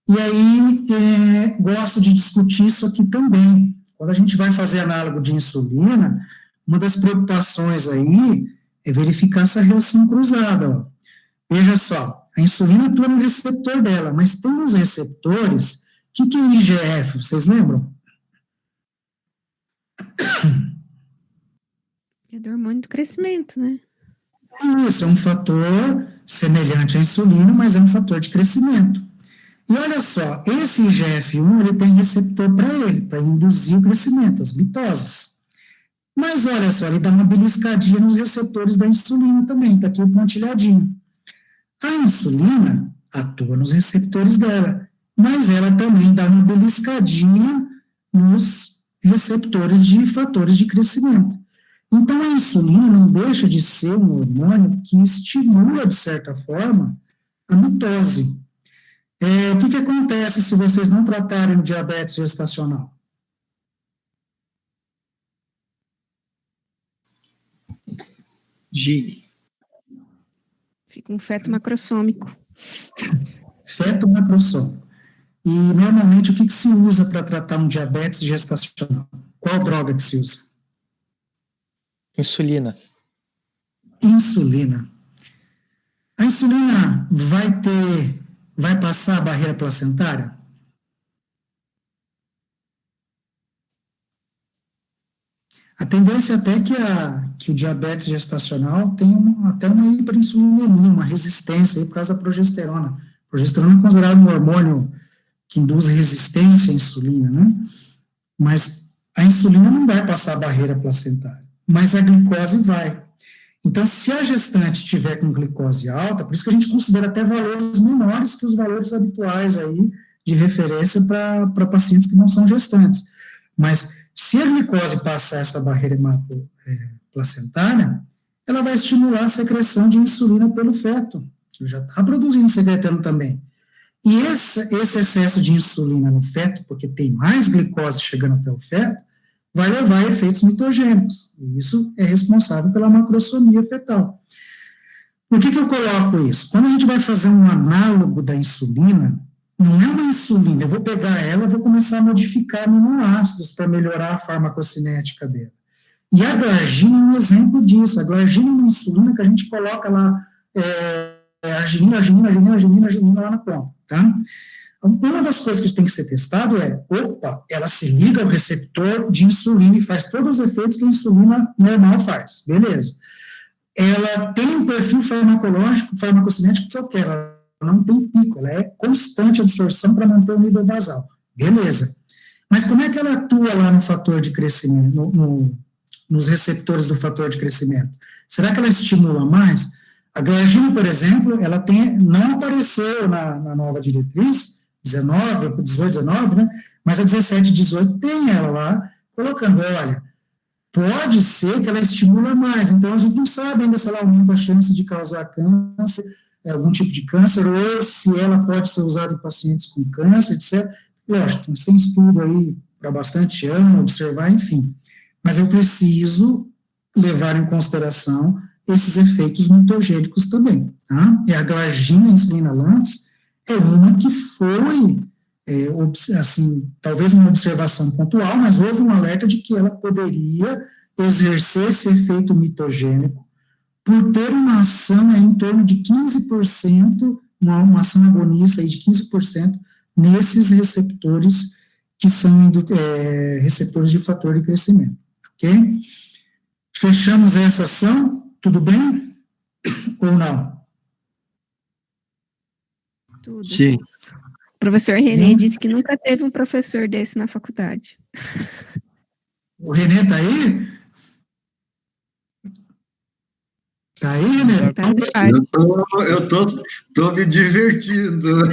e aí gosto de discutir isso aqui também. Quando a gente vai fazer análogo de insulina, uma das preocupações aí é verificar essa reação cruzada, ó. Veja só, a insulina atua no receptor dela, mas tem uns receptores, o que é IGF, vocês lembram? É do hormônio do crescimento, né? Isso, é um fator semelhante à insulina, mas é um fator de crescimento. E olha só, esse IGF-1, ele tem receptor para ele, para induzir o crescimento, as mitoses. Mas olha só, ele dá uma beliscadinha nos receptores da insulina também, está aqui o pontilhadinho. A insulina atua nos receptores dela, mas ela também dá uma beliscadinha nos receptores de fatores de crescimento. Então, a insulina não deixa de ser um hormônio que estimula, de certa forma, a mitose. O que acontece se vocês não tratarem o diabetes gestacional? Fica um feto macrossômico. Feto macrossômico. E, normalmente, o que se usa para tratar um diabetes gestacional? Qual droga que se usa? Insulina. Insulina. A insulina vai passar a barreira placentária? A tendência até que o diabetes gestacional tem até uma hiperinsulinemia, uma resistência aí por causa da progesterona. A progesterona é considerado um hormônio que induz resistência à insulina, né? Mas a insulina não vai passar a barreira placentária, mas a glicose vai. Então, se a gestante tiver com glicose alta, por isso que a gente considera até valores menores que os valores habituais aí de referência para pacientes que não são gestantes. Mas se a glicose passar essa barreira hematoplacentária, ela vai estimular a secreção de insulina pelo feto, que já está produzindo, secretando também. E esse excesso de insulina no feto, porque tem mais glicose chegando até o feto, vai levar a efeitos mitogênicos, e isso é responsável pela macrosomia fetal. Por que eu coloco isso? Quando a gente vai fazer um análogo da insulina, não é uma insulina, eu vou pegar ela e vou começar a modificar aminoácidos para melhorar a farmacocinética dela. E a glargina é um exemplo disso. A glargina é uma insulina que a gente coloca lá arginina lá na ponta, tá? Uma das coisas que tem que ser testado ela se liga ao receptor de insulina e faz todos os efeitos que a insulina normal faz, beleza. Ela tem um perfil farmacológico, farmacocinético que eu quero, ela não tem pico, ela é constante absorção para manter o nível basal, beleza. Mas como é que ela atua lá no fator de crescimento, nos receptores do fator de crescimento? Será que ela estimula mais? A glargina, por exemplo, ela não apareceu na nova diretriz, 18, 19, né? Mas a 17 e 18 tem ela lá, colocando, olha, pode ser que ela estimula mais, então a gente não sabe ainda se ela aumenta a chance de causar câncer, algum tipo de câncer, ou se ela pode ser usada em pacientes com câncer, etc. Lógico, tem sem estudo aí para bastante ano, observar, enfim. Mas eu preciso levar em consideração esses efeitos mitogênicos também, tá? E a glargina insulina lantus é uma que foi, assim, talvez uma observação pontual, mas houve um alerta de que ela poderia exercer esse efeito mitogênico por ter uma ação em torno de 15%, uma ação agonista aí de 15% nesses receptores que são receptores de fator de crescimento, ok? Fechamos essa ação, tudo bem? Ou não? Tudo. Sim. O professor Renê disse que nunca teve um professor desse na faculdade. O Renê está aí? Está aí, Renê? Tá no chat. Eu tô me divertindo.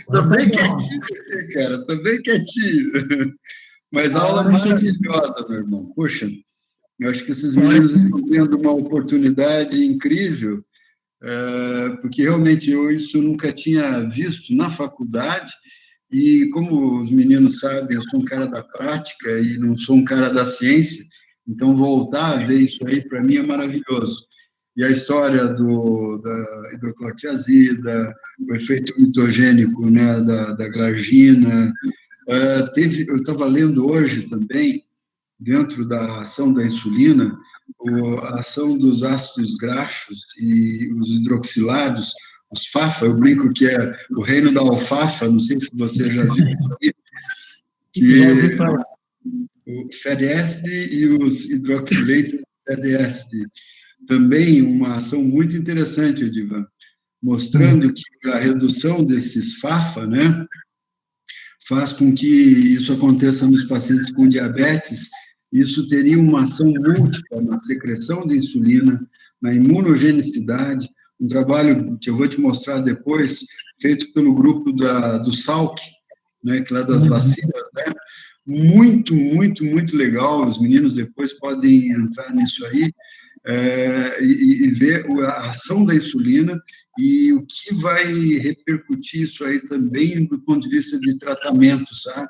Tô bem quietinho aqui, cara. Tô bem quietinho. Mas a aula maravilhosa, meu irmão. Poxa, eu acho que esses meninos estão tendo uma oportunidade incrível, porque realmente isso eu nunca tinha visto na faculdade, e como os meninos sabem, eu sou um cara da prática e não sou um cara da ciência, então voltar a ver isso aí, para mim, é maravilhoso. E a história da hidroclorotiazida, o efeito mitogênico, né, da glargina, eu estava lendo hoje também, dentro da ação da insulina, a ação dos ácidos graxos e os hidroxilados, os FAFA, eu brinco que é o reino da alfafa, não sei se você já viu isso aí, que o fatty acid e os hidroxilated fatty acid. Também uma ação muito interessante, Edivan, mostrando que a redução desses FAFA, né, faz com que isso aconteça nos pacientes com diabetes. Isso teria uma ação múltipla na secreção de insulina, na imunogenicidade, um trabalho que eu vou te mostrar depois, feito pelo grupo do Salk, né, que é das vacinas, né? Muito, muito, muito legal, os meninos depois podem entrar nisso aí, e ver a ação da insulina e o que vai repercutir isso aí também do ponto de vista de tratamento, sabe?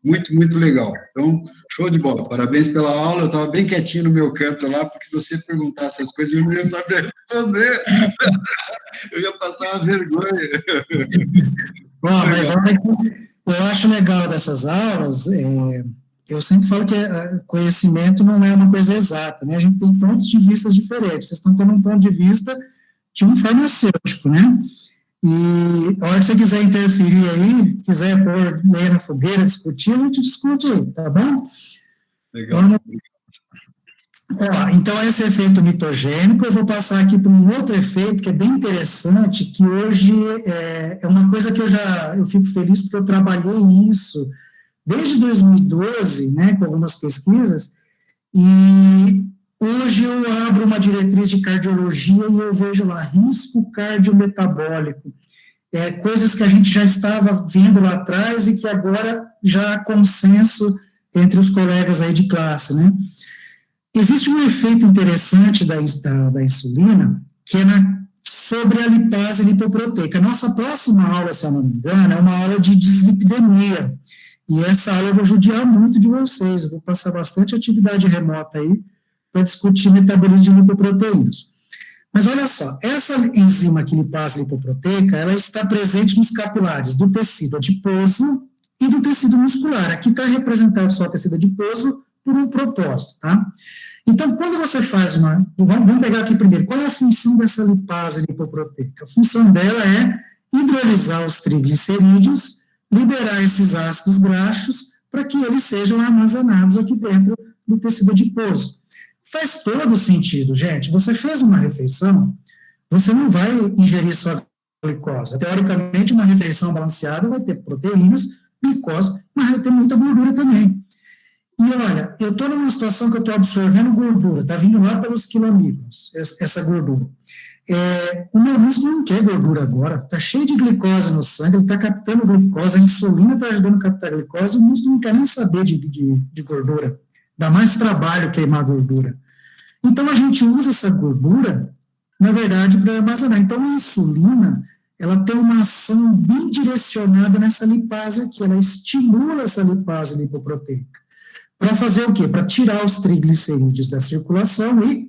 Muito, muito legal. Então, show de bola. Parabéns pela aula. Eu estava bem quietinho no meu canto lá, porque se você perguntasse essas coisas, eu não ia saber responder. Eu ia passar uma vergonha. Bom, mas eu acho legal dessas aulas, eu sempre falo que conhecimento não é uma coisa exata, né? A gente tem pontos de vista diferentes. Vocês estão tendo um ponto de vista de um farmacêutico, né? E a hora que você quiser interferir aí, quiser pôr lenha na fogueira, discutir, a gente discute aí, tá bom? Legal. Então, esse efeito mitogênico, eu vou passar aqui para um outro efeito que é bem interessante, que hoje é uma coisa que eu fico feliz porque eu trabalhei isso desde 2012, né, com algumas pesquisas, e hoje eu abro uma diretriz de cardiologia e eu vejo lá risco cardiometabólico, coisas que a gente já estava vendo lá atrás e que agora já há consenso entre os colegas aí de classe, né. Existe um efeito interessante da insulina, que é sobre a lipase lipoproteica. A nossa próxima aula, se eu não me engano, é uma aula de dislipidemia. E essa aula eu vou judiar muito de vocês, eu vou passar bastante atividade remota aí para discutir metabolismo de lipoproteínas. Mas olha só, essa enzima lipase lipoproteica, ela está presente nos capilares do tecido adiposo e do tecido muscular. Aqui está representado só o tecido adiposo por um propósito, tá? Então, quando você faz vamos pegar aqui primeiro, qual é a função dessa lipase lipoproteica? A função dela é hidrolisar os triglicerídeos, liberar esses ácidos graxos para que eles sejam armazenados aqui dentro do tecido adiposo. Faz todo sentido, gente. Você fez uma refeição, você não vai ingerir só glicose. Teoricamente, uma refeição balanceada vai ter proteínas, glicose, mas vai ter muita gordura também. E olha, eu estou numa situação que eu estou absorvendo gordura, está vindo lá pelos quilomicrons, essa gordura. O meu músculo não quer gordura agora, está cheio de glicose no sangue, ele está captando glicose, a insulina está ajudando a captar glicose, o músculo não quer nem saber de gordura. Dá mais trabalho queimar gordura. Então, a gente usa essa gordura, na verdade, para armazenar. Então, a insulina, ela tem uma ação bidirecionada nessa lipase aqui, ela estimula essa lipase lipoproteica. Para fazer o quê? Para tirar os triglicerídeos da circulação e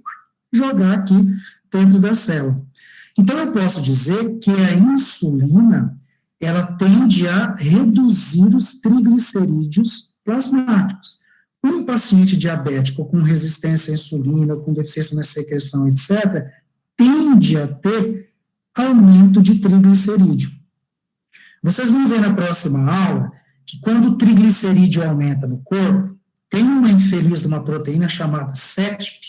jogar aqui dentro da célula. Então, eu posso dizer que a insulina, ela tende a reduzir os triglicerídeos plasmáticos. Um paciente diabético com resistência à insulina, com deficiência na secreção, etc., tende a ter aumento de triglicerídeo. Vocês vão ver na próxima aula que quando o triglicerídeo aumenta no corpo, tem uma infeliz de uma proteína chamada CETP,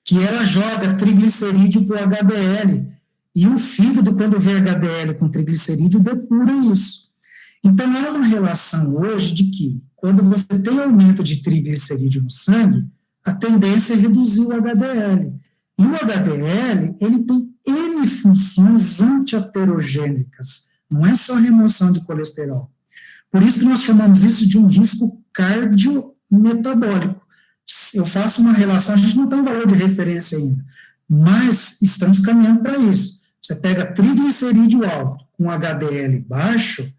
que ela joga triglicerídeo para o HDL, e o fígado, quando vê HDL com triglicerídeo, depura isso. Então, há uma relação hoje de que, quando você tem aumento de triglicerídeo no sangue, a tendência é reduzir o HDL. E o HDL, ele tem N funções antiaterogênicas, não é só remoção de colesterol. Por isso que nós chamamos isso de um risco cardiometabólico. Eu faço uma relação, a gente não tem valor de referência ainda, mas estamos caminhando para isso. Você pega triglicerídeo alto com HDL baixo,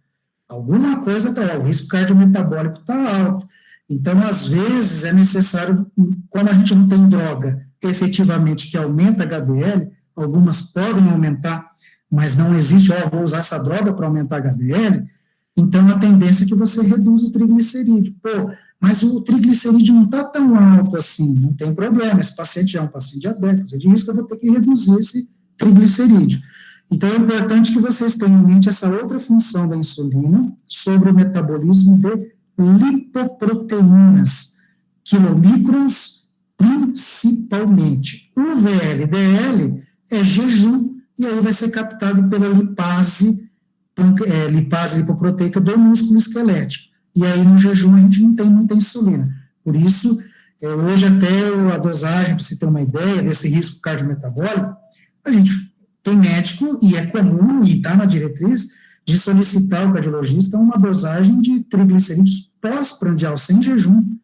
alguma coisa está, o risco cardiometabólico está alto. Então, às vezes, é necessário, como a gente não tem droga efetivamente que aumenta HDL, algumas podem aumentar, mas não existe, vou usar essa droga para aumentar HDL, então a tendência é que você reduza o triglicerídeo. Mas o triglicerídeo não está tão alto assim, não tem problema, esse paciente já é um paciente diabético, é de risco, eu vou ter que reduzir esse triglicerídeo. Então, é importante que vocês tenham em mente essa outra função da insulina sobre o metabolismo de lipoproteínas, quilomicrons principalmente. O VLDL é jejum, e aí vai ser captado pela lipase lipoproteica do músculo esquelético. E aí, no jejum, a gente não tem muita insulina. Por isso, hoje até a dosagem, para você ter uma ideia desse risco cardiometabólico, a gente tem médico, e é comum, e está na diretriz, de solicitar ao cardiologista uma dosagem de triglicerídeos pós-prandial, sem jejum.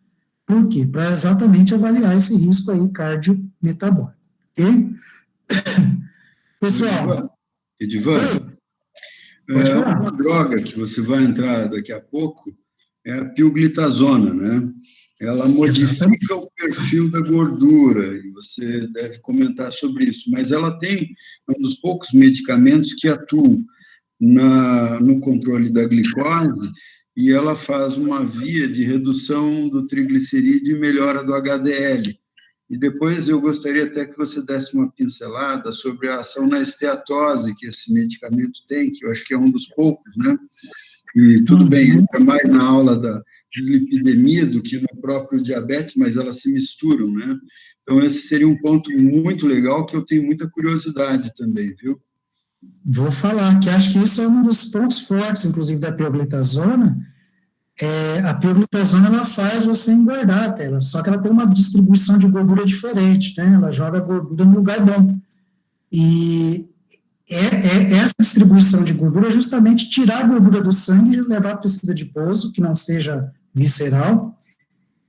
Por quê? Para exatamente avaliar esse risco aí cardiometabólico. Ok? Pessoal... Edivan, uma droga que você vai entrar daqui a pouco é a pioglitazona, né? Ela modifica o perfil da gordura, e você deve comentar sobre isso, mas ela tem um dos poucos medicamentos que atuam no controle da glicose, e ela faz uma via de redução do triglicerídeo e melhora do HDL. E depois eu gostaria até que você desse uma pincelada sobre a ação na esteatose que esse medicamento tem, que eu acho que é um dos poucos, né? E tudo bem, entra mais na aula da dislipidemia do que no próprio diabetes, mas elas se misturam, né? Então, esse seria um ponto muito legal que eu tenho muita curiosidade também, viu? Vou falar, que acho que isso é um dos pontos fortes, inclusive, da pioglitazona. A pioglitazona, ela faz você engordar até, só que ela tem uma distribuição de gordura diferente, né? Ela joga gordura no lugar bom. E essa distribuição de gordura é justamente tirar a gordura do sangue e levar para o tecido adiposo, que não seja visceral.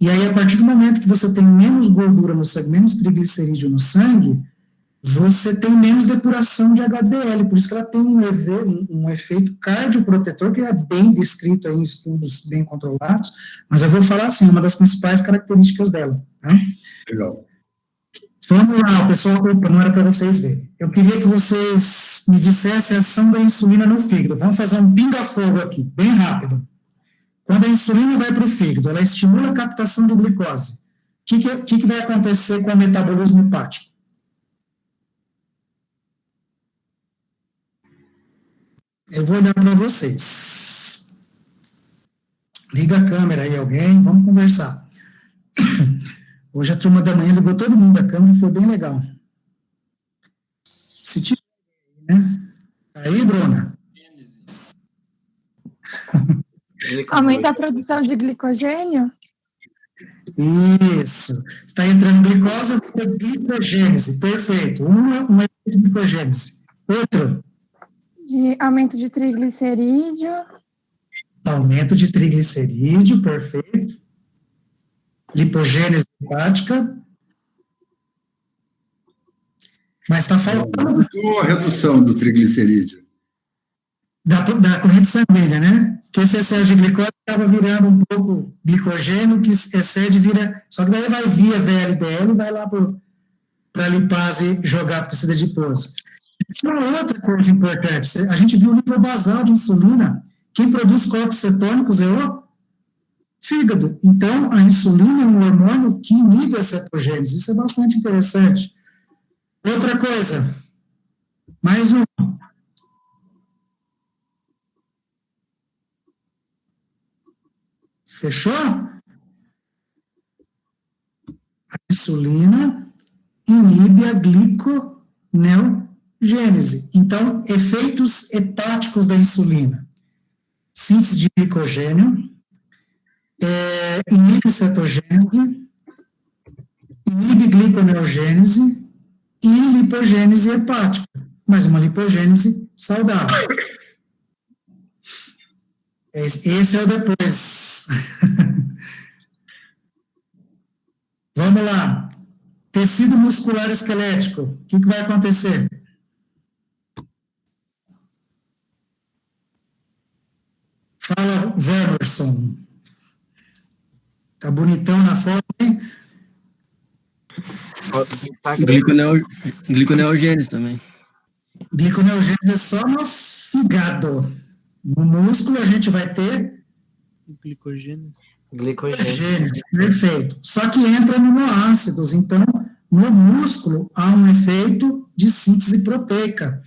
E aí, a partir do momento que você tem menos gordura no sangue, menos triglicerídeo no sangue, você tem menos depuração de HDL, por isso que ela tem um efeito cardioprotetor, que é bem descrito aí em estudos bem controlados, mas eu vou falar assim, uma das principais características dela. Tá? Legal. Vamos lá, pessoal, não era para vocês verem. Eu queria que vocês me dissessem a ação da insulina no fígado. Vamos fazer um pinga-fogo aqui, bem rápido. Quando a insulina vai para o fígado, ela estimula a captação de glicose. O que vai acontecer com o metabolismo hepático? Eu vou olhar para vocês. Liga a câmera aí, alguém, vamos conversar. Hoje a turma da manhã ligou todo mundo da câmera e foi bem legal. Se tiver, né? Aí, Bruna? Aumenta a produção de glicogênio? Isso. Está entrando glicose, glicogênese. Perfeito. Um é de glicogênese. Outro? De aumento de triglicerídeo. Aumento de triglicerídeo, perfeito. Lipogênese hepática. Mas está faltando... A redução do triglicerídeo. Da corrente sanguínea, né? Que esse excesso de glicose acaba virando um pouco glicogênio, que excede vira... Só que daí vai via VLDL e vai lá para a lipase jogar para tecido adiposo. Uma outra coisa importante, a gente viu o nível basal de insulina, quem produz corpos cetônicos é o fígado. Então, a insulina é um hormônio que inibe a cetogênese. Isso é bastante interessante. Outra coisa, mais uma. Fechou? A insulina inibe a gliconeogênese. Então, efeitos hepáticos da insulina. Síntese de glicogênio, inibe cetogênese, inibe gliconeogênese e lipogênese hepática, mas uma lipogênese saudável. Esse é o depois. Vamos lá. Tecido muscular esquelético. O que vai acontecer? Fala, Wernerson. Tá bonitão na foto, hein? Gliconeogênese também. Gliconeogênese é só no fígado. No músculo a gente vai ter Glicogênese. glicogênese, perfeito. Só que entra aminoácidos, então no músculo há um efeito de síntese proteica.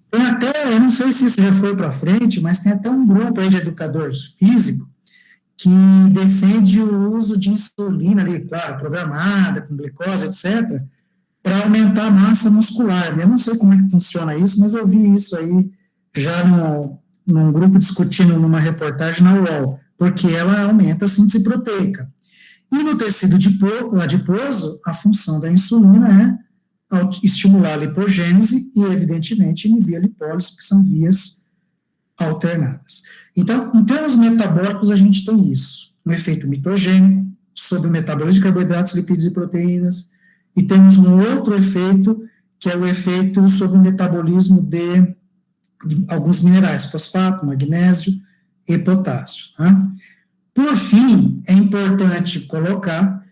Tem até, eu não sei se isso já foi para frente, mas tem até um grupo aí de educadores físicos que defende o uso de insulina ali, claro, programada, com glicose, etc., para aumentar a massa muscular. Eu não sei como é que funciona isso, mas eu vi isso aí já num grupo discutindo numa reportagem na UOL, porque ela aumenta a síntese proteica. E no tecido adiposo, a função da insulina é estimular a lipogênese e, evidentemente, inibir a lipólise, que são vias alternadas. Então, em termos metabólicos, a gente tem isso, um efeito mitogênico sobre o metabolismo de carboidratos, lipídios e proteínas, e temos um outro efeito, que é o efeito sobre o metabolismo de alguns minerais, fosfato, magnésio e potássio. Tá? Por fim, é importante colocar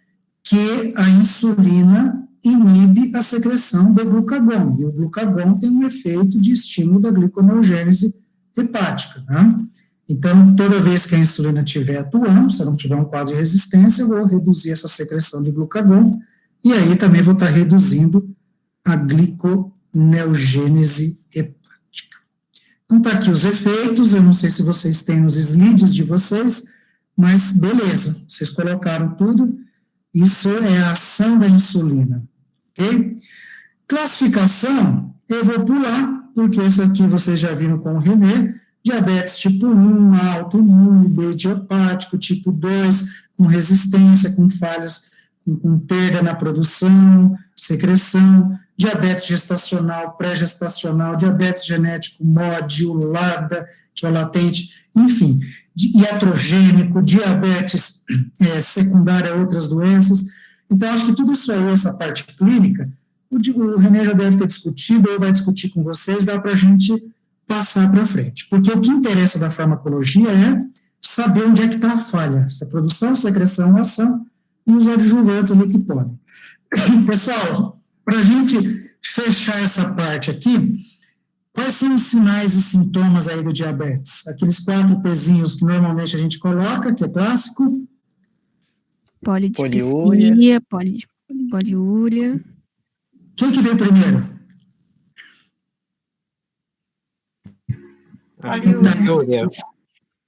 que a insulina inibe a secreção do glucagon, e o glucagon tem um efeito de estímulo da gliconeogênese hepática. Tá? Então, toda vez que a insulina estiver atuando, se não tiver um quadro de resistência, eu vou reduzir essa secreção de glucagon, e aí também vou estar reduzindo a gliconeogênese hepática. Então, está aqui os efeitos, eu não sei se vocês têm nos slides de vocês, mas beleza, vocês colocaram tudo, isso é a ação da insulina, ok? Classificação, eu vou pular, porque isso aqui vocês já viram com o René, diabetes tipo 1, autoimune, B idiopático, tipo 2, com resistência, com falhas, com perda na produção, secreção, diabetes gestacional, pré-gestacional, diabetes genético MOD, LADA, que é o latente, enfim, iatrogênico, diabetes secundária a outras doenças. Então, acho que tudo isso aí, essa parte clínica, o René já deve ter discutido ou vai discutir com vocês, dá para a gente passar para frente. Porque o que interessa da farmacologia é saber onde é que está a falha, se é produção, secreção, ação, e os adjuvantes ali que podem. Pessoal, para a gente fechar essa parte aqui, quais são os sinais e sintomas aí do diabetes? Aqueles 4 pezinhos que normalmente a gente coloca, que é clássico. Polidipsia, poliúria. Quem que veio primeiro?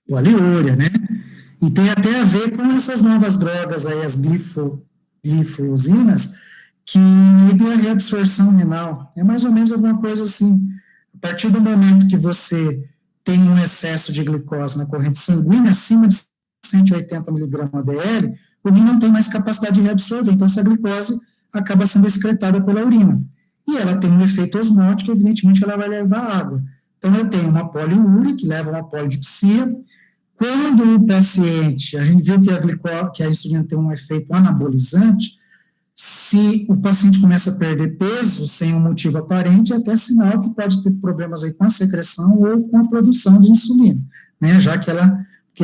Poliúria, né? E tem até a ver com essas novas drogas aí, as glifosinas, que inibem a reabsorção renal. É mais ou menos alguma coisa assim. A partir do momento que você tem um excesso de glicose na corrente sanguínea, acima de 180 mg ADL, o rim não tem mais capacidade de reabsorver, então essa glicose acaba sendo excretada pela urina. E ela tem um efeito osmótico, evidentemente ela vai levar água. Então eu tenho uma poliúria, que leva a uma polidipsia. Quando o paciente, a gente viu que a insulina tem um efeito anabolizante, se o paciente começa a perder peso sem um motivo aparente, é até sinal que pode ter problemas aí com a secreção ou com a produção de insulina, né, já que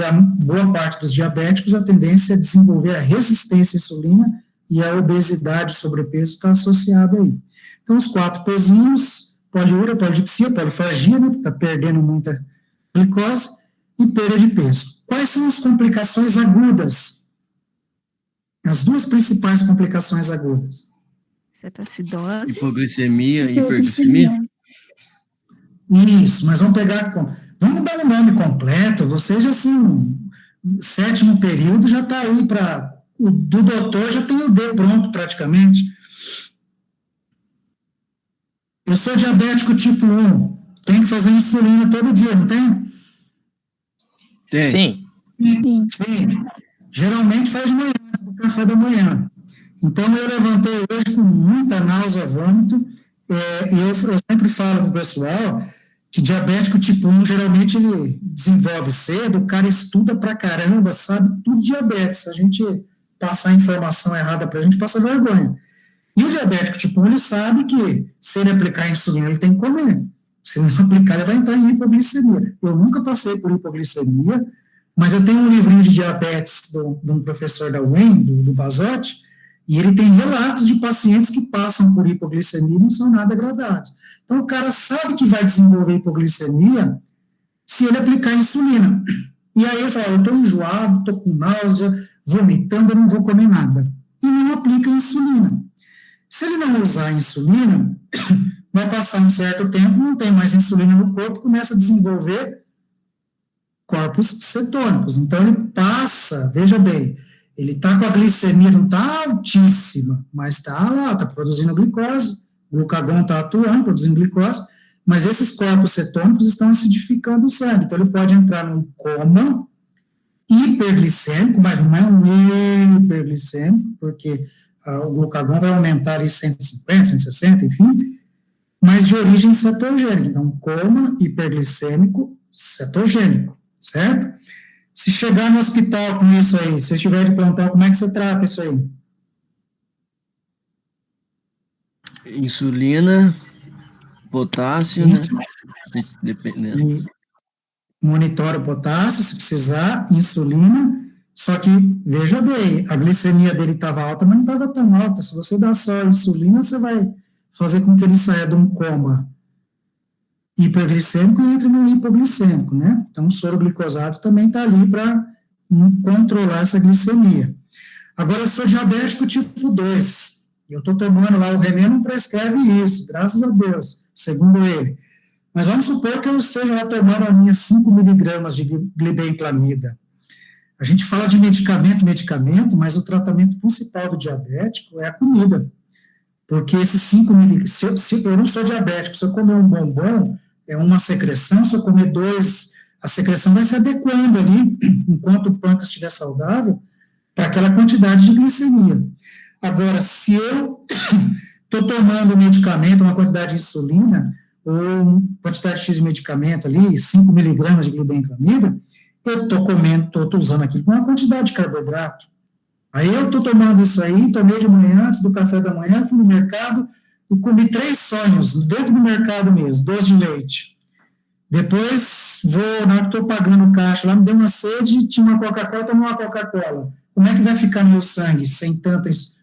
a boa parte dos diabéticos, a tendência é desenvolver a resistência à insulina e a obesidade, sobrepeso está associado aí. Então, os 4 pezinhos, poliúria, polidipsia, polifagia, né, está perdendo muita glicose, e perda de peso. Quais são as complicações agudas? As 2 principais complicações agudas. Cetacidose. Hipoglicemia e hiperglicemia? Isso, mas vamos dar um nome completo, você já assim, 7º período já está aí do doutor já tem o D pronto praticamente. Eu sou diabético tipo 1, tenho que fazer insulina todo dia, não tem? Sim. Sim. Geralmente faz de manhã, no café da manhã. Então, eu levantei hoje com muita náusea, vômito, e eu sempre falo para o pessoal que diabético tipo 1, geralmente ele desenvolve cedo, o cara estuda pra caramba, sabe tudo de diabetes. Se a gente passar a informação errada para a gente, passa vergonha. E o diabético tipo 1, ele sabe que se ele aplicar insulina, ele tem que comer. Se não aplicar, ele vai entrar em hipoglicemia. Eu nunca passei por hipoglicemia, mas eu tenho um livrinho de diabetes de um professor da UEM, do Basotti, e ele tem relatos de pacientes que passam por hipoglicemia e não são nada agradáveis. Então, o cara sabe que vai desenvolver hipoglicemia se ele aplicar insulina. E aí ele fala, eu estou enjoado, estou com náusea, vomitando, eu não vou comer nada. E não aplica insulina. Se ele não usar a insulina, vai passar um certo tempo, não tem mais insulina no corpo, começa a desenvolver corpos cetônicos. Então, ele passa, veja bem, ele está com a glicemia, não está altíssima, mas está lá, está produzindo glicose, o glucagon está atuando, produzindo glicose, mas esses corpos cetônicos estão acidificando o sangue. Então, ele pode entrar num coma hiperglicêmico, mas não é um hiperglicêmico, porque o glucagon vai aumentar em 150, 160, enfim, mas de origem cetogênica. Então, coma hiperglicêmico cetogênico, certo? Se chegar no hospital com isso aí, se estiver de plantão, como é que você trata isso aí? Insulina, potássio, né? Dependendo. Monitora o potássio, se precisar, insulina, só que, veja bem, a glicemia dele estava alta, mas não estava tão alta. Se você dá só insulina, você vai fazer com que ele saia de um coma hiperglicêmico e entre no hipoglicêmico, né? Então, o soro glicosato também está ali para controlar essa glicemia. Agora, eu sou diabético tipo 2, eu estou tomando lá, o René não prescreve isso, graças a Deus, segundo ele. Mas vamos supor que eu esteja lá tomando as minhas 5 miligramas de glibenclamida. A gente fala de medicamento, mas o tratamento principal do diabético é a comida. Porque esses 5 miligramas, se eu não sou diabético, se eu comer um bombom, é uma secreção, se eu comer 2, a secreção vai se adequando ali, enquanto o pâncreas estiver saudável, para aquela quantidade de glicemia. Agora, se eu estou tomando medicamento, uma quantidade de insulina, ou uma quantidade X de medicamento ali, 5 miligramas de glibenclamida, eu estou comendo, estou usando aquilo com uma quantidade de carboidrato. Aí eu estou tomando isso aí, tomei de manhã, antes do café da manhã, fui no mercado, eu comi 3 sonhos, dentro do mercado mesmo, doce de leite. Depois, na hora que estou pagando o caixa, lá me deu uma sede, tinha uma Coca-Cola, tomei uma Coca-Cola. Como é que vai ficar meu sangue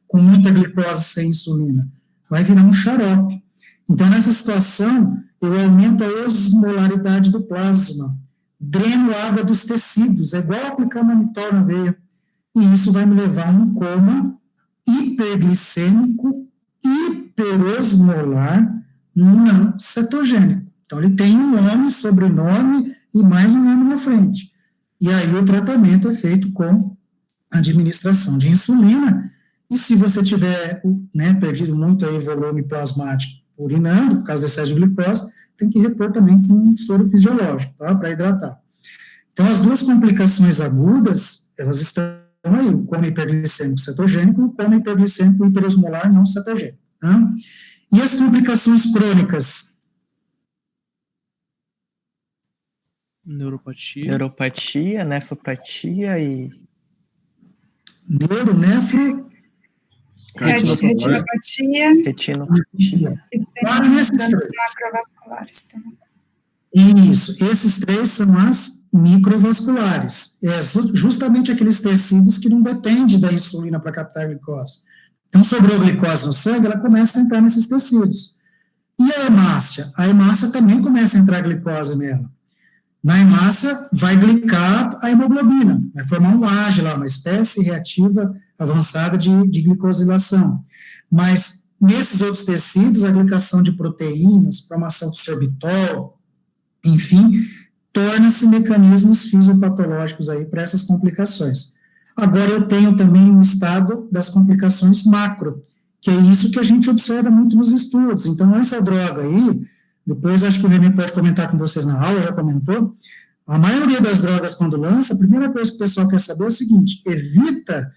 com muita glicose, sem insulina? Vai virar um xarope. Então, nessa situação, eu aumento a osmolaridade do plasma, dreno água dos tecidos, é igual aplicar manitol na veia. E isso vai me levar a um coma hiperglicêmico, hiperosmolar, não cetogênico. Então, ele tem um nome, sobrenome e mais um nome na frente. E aí o tratamento é feito com administração de insulina, e se você tiver, né, perdido muito aí volume plasmático urinando, por causa do excesso de glicose, tem que repor também com um soro fisiológico, tá, para hidratar. Então, as duas complicações agudas, elas estão aí, o coma hiperglicêmico cetogênico e o coma hiperglicêmico hiperosmolar não cetogênico. Tá? E as complicações crônicas? Neuropatia, nefropatia e... Nefro... Retinopatia. Para Danos macrovasculares também. Isso, esses 3 são as microvasculares. É justamente aqueles tecidos que não dependem da insulina para captar glicose. Então, sobrou glicose no sangue, ela começa a entrar nesses tecidos. E a hemácia? A hemácia também começa a entrar glicose nela. Na hemácia, vai glicar a hemoglobina, vai formar um AGE lá, uma espécie reativa avançada de glicosilação. Mas, nesses outros tecidos, a glicação de proteínas, formação de sorbitol, enfim, torna-se mecanismos fisiopatológicos aí para essas complicações. Agora, eu tenho também um estado das complicações macro, que é isso que a gente observa muito nos estudos. Então, essa droga aí, depois acho que o René pode comentar com vocês na aula, já comentou, a maioria das drogas, quando lança, a primeira coisa que o pessoal quer saber é o seguinte: evita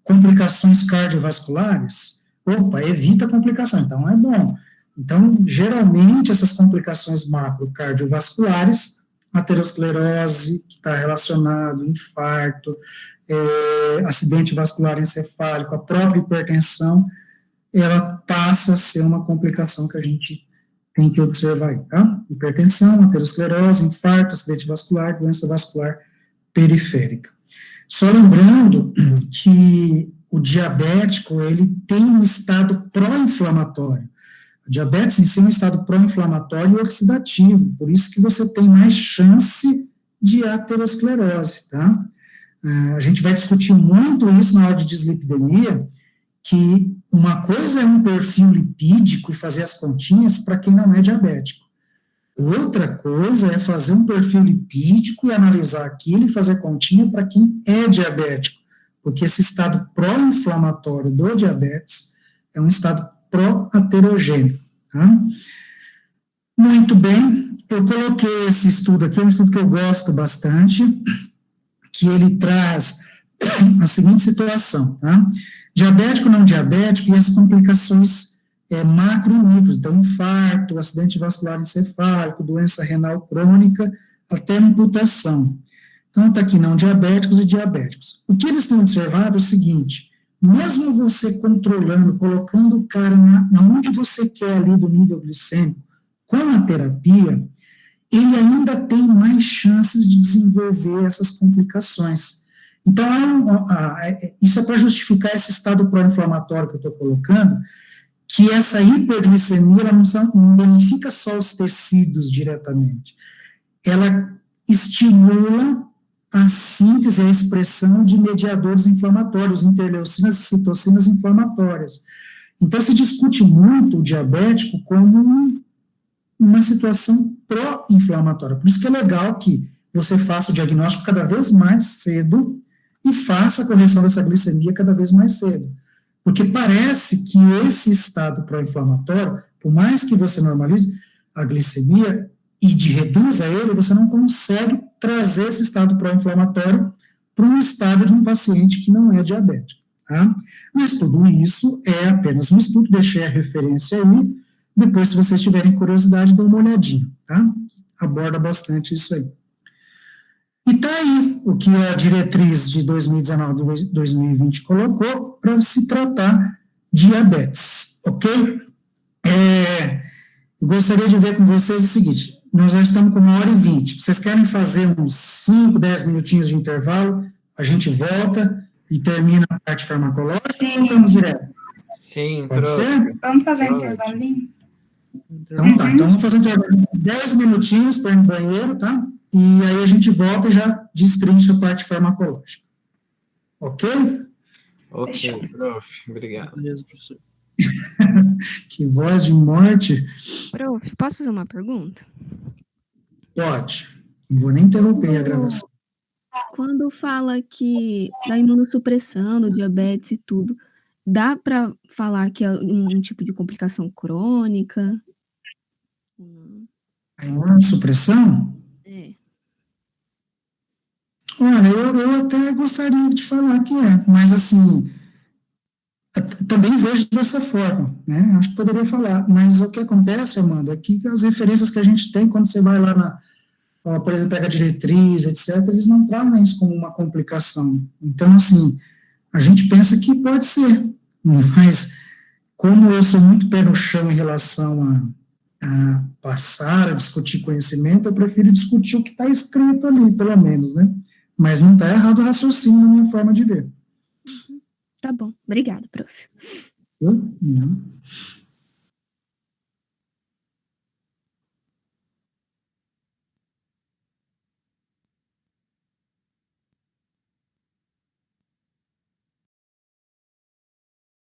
complicações cardiovasculares? Opa, evita complicação, então é bom. Então, geralmente, essas complicações macrocardiovasculares, aterosclerose, que está relacionado, infarto, acidente vascular encefálico, a própria hipertensão, ela passa a ser uma complicação que a gente tem que observar aí, tá? Hipertensão, aterosclerose, infarto, acidente vascular, doença vascular periférica. Só lembrando que o diabético, ele tem um estado pró-inflamatório. O diabetes em si é um estado pró-inflamatório e oxidativo, por isso que você tem mais chance de aterosclerose, tá? A gente vai discutir muito isso na hora de dislipidemia, que uma coisa é um perfil lipídico e fazer as continhas para quem não é diabético. Outra coisa é fazer um perfil lipídico e analisar aquilo e fazer continha para quem é diabético, porque esse estado pró-inflamatório do diabetes é um estado pró-aterogênico. Tá? Muito bem, eu coloquei esse estudo aqui, é um estudo que eu gosto bastante, que ele traz a seguinte situação, tá? Diabético, não diabético e as complicações macro e micro, então infarto, acidente vascular encefálico, doença renal crônica, até amputação. Então está aqui não diabéticos e diabéticos. O que eles têm observado é o seguinte: mesmo você controlando, colocando o cara onde você quer ali do nível glicêmico, com a terapia, ele ainda tem mais chances de desenvolver essas complicações. Então, isso é para justificar esse estado pró-inflamatório que eu estou colocando, que essa hiperglicemia ela não danifica só os tecidos diretamente, ela estimula a síntese, a expressão de mediadores inflamatórios, interleucinas e citocinas inflamatórias. Então, se discute muito o diabético como uma situação pró-inflamatória. Por isso que é legal que você faça o diagnóstico cada vez mais cedo e faça a correção dessa glicemia cada vez mais cedo. Porque parece que esse estado pró-inflamatório, por mais que você normalize a glicemia e reduza ele, você não consegue trazer esse estado pró-inflamatório para um estado de um paciente que não é diabético. Tá? Mas tudo isso é apenas um estudo, deixei a referência aí, depois, se vocês tiverem curiosidade, dá uma olhadinha, tá? Aborda bastante isso aí. E tá aí o que a diretriz de 2019-2020 colocou para se tratar diabetes. Ok? Eu gostaria de ver com vocês o seguinte, nós já estamos com 1h20, vocês querem fazer uns 5, 10 minutinhos de intervalo, a gente volta e termina a parte farmacológica, Sim. ou vamos direto? Sim, Pode prof. ser? Vamos fazer um Ótimo. intervalinho? Então tá, então vamos fazer um intervalo de 10 minutinhos para ir no banheiro, tá? E aí a gente volta e já destrincha a parte farmacológica. Ok? Ok, Fechou. prof. Obrigado. Beleza, professor. Que voz de morte. Prof, posso fazer uma pergunta? Pode. Não vou nem interromper a gravação. Quando fala que da imunossupressão, do diabetes e tudo, dá para falar que é um tipo de complicação crônica? A imunossupressão? É. Olha, eu até gostaria de falar que mas assim, também vejo dessa forma, né? Acho que poderia falar, mas o que acontece, Amanda, é que as referências que a gente tem, quando você vai lá por exemplo, pega a diretriz, etc., eles não trazem isso como uma complicação. Então, assim, a gente pensa que pode ser, mas como eu sou muito pé no chão em relação a passar, a discutir conhecimento, eu prefiro discutir o que está escrito ali, pelo menos, né? Mas não está errado o raciocínio na minha forma de ver. Tá bom. Obrigada, prof. Não.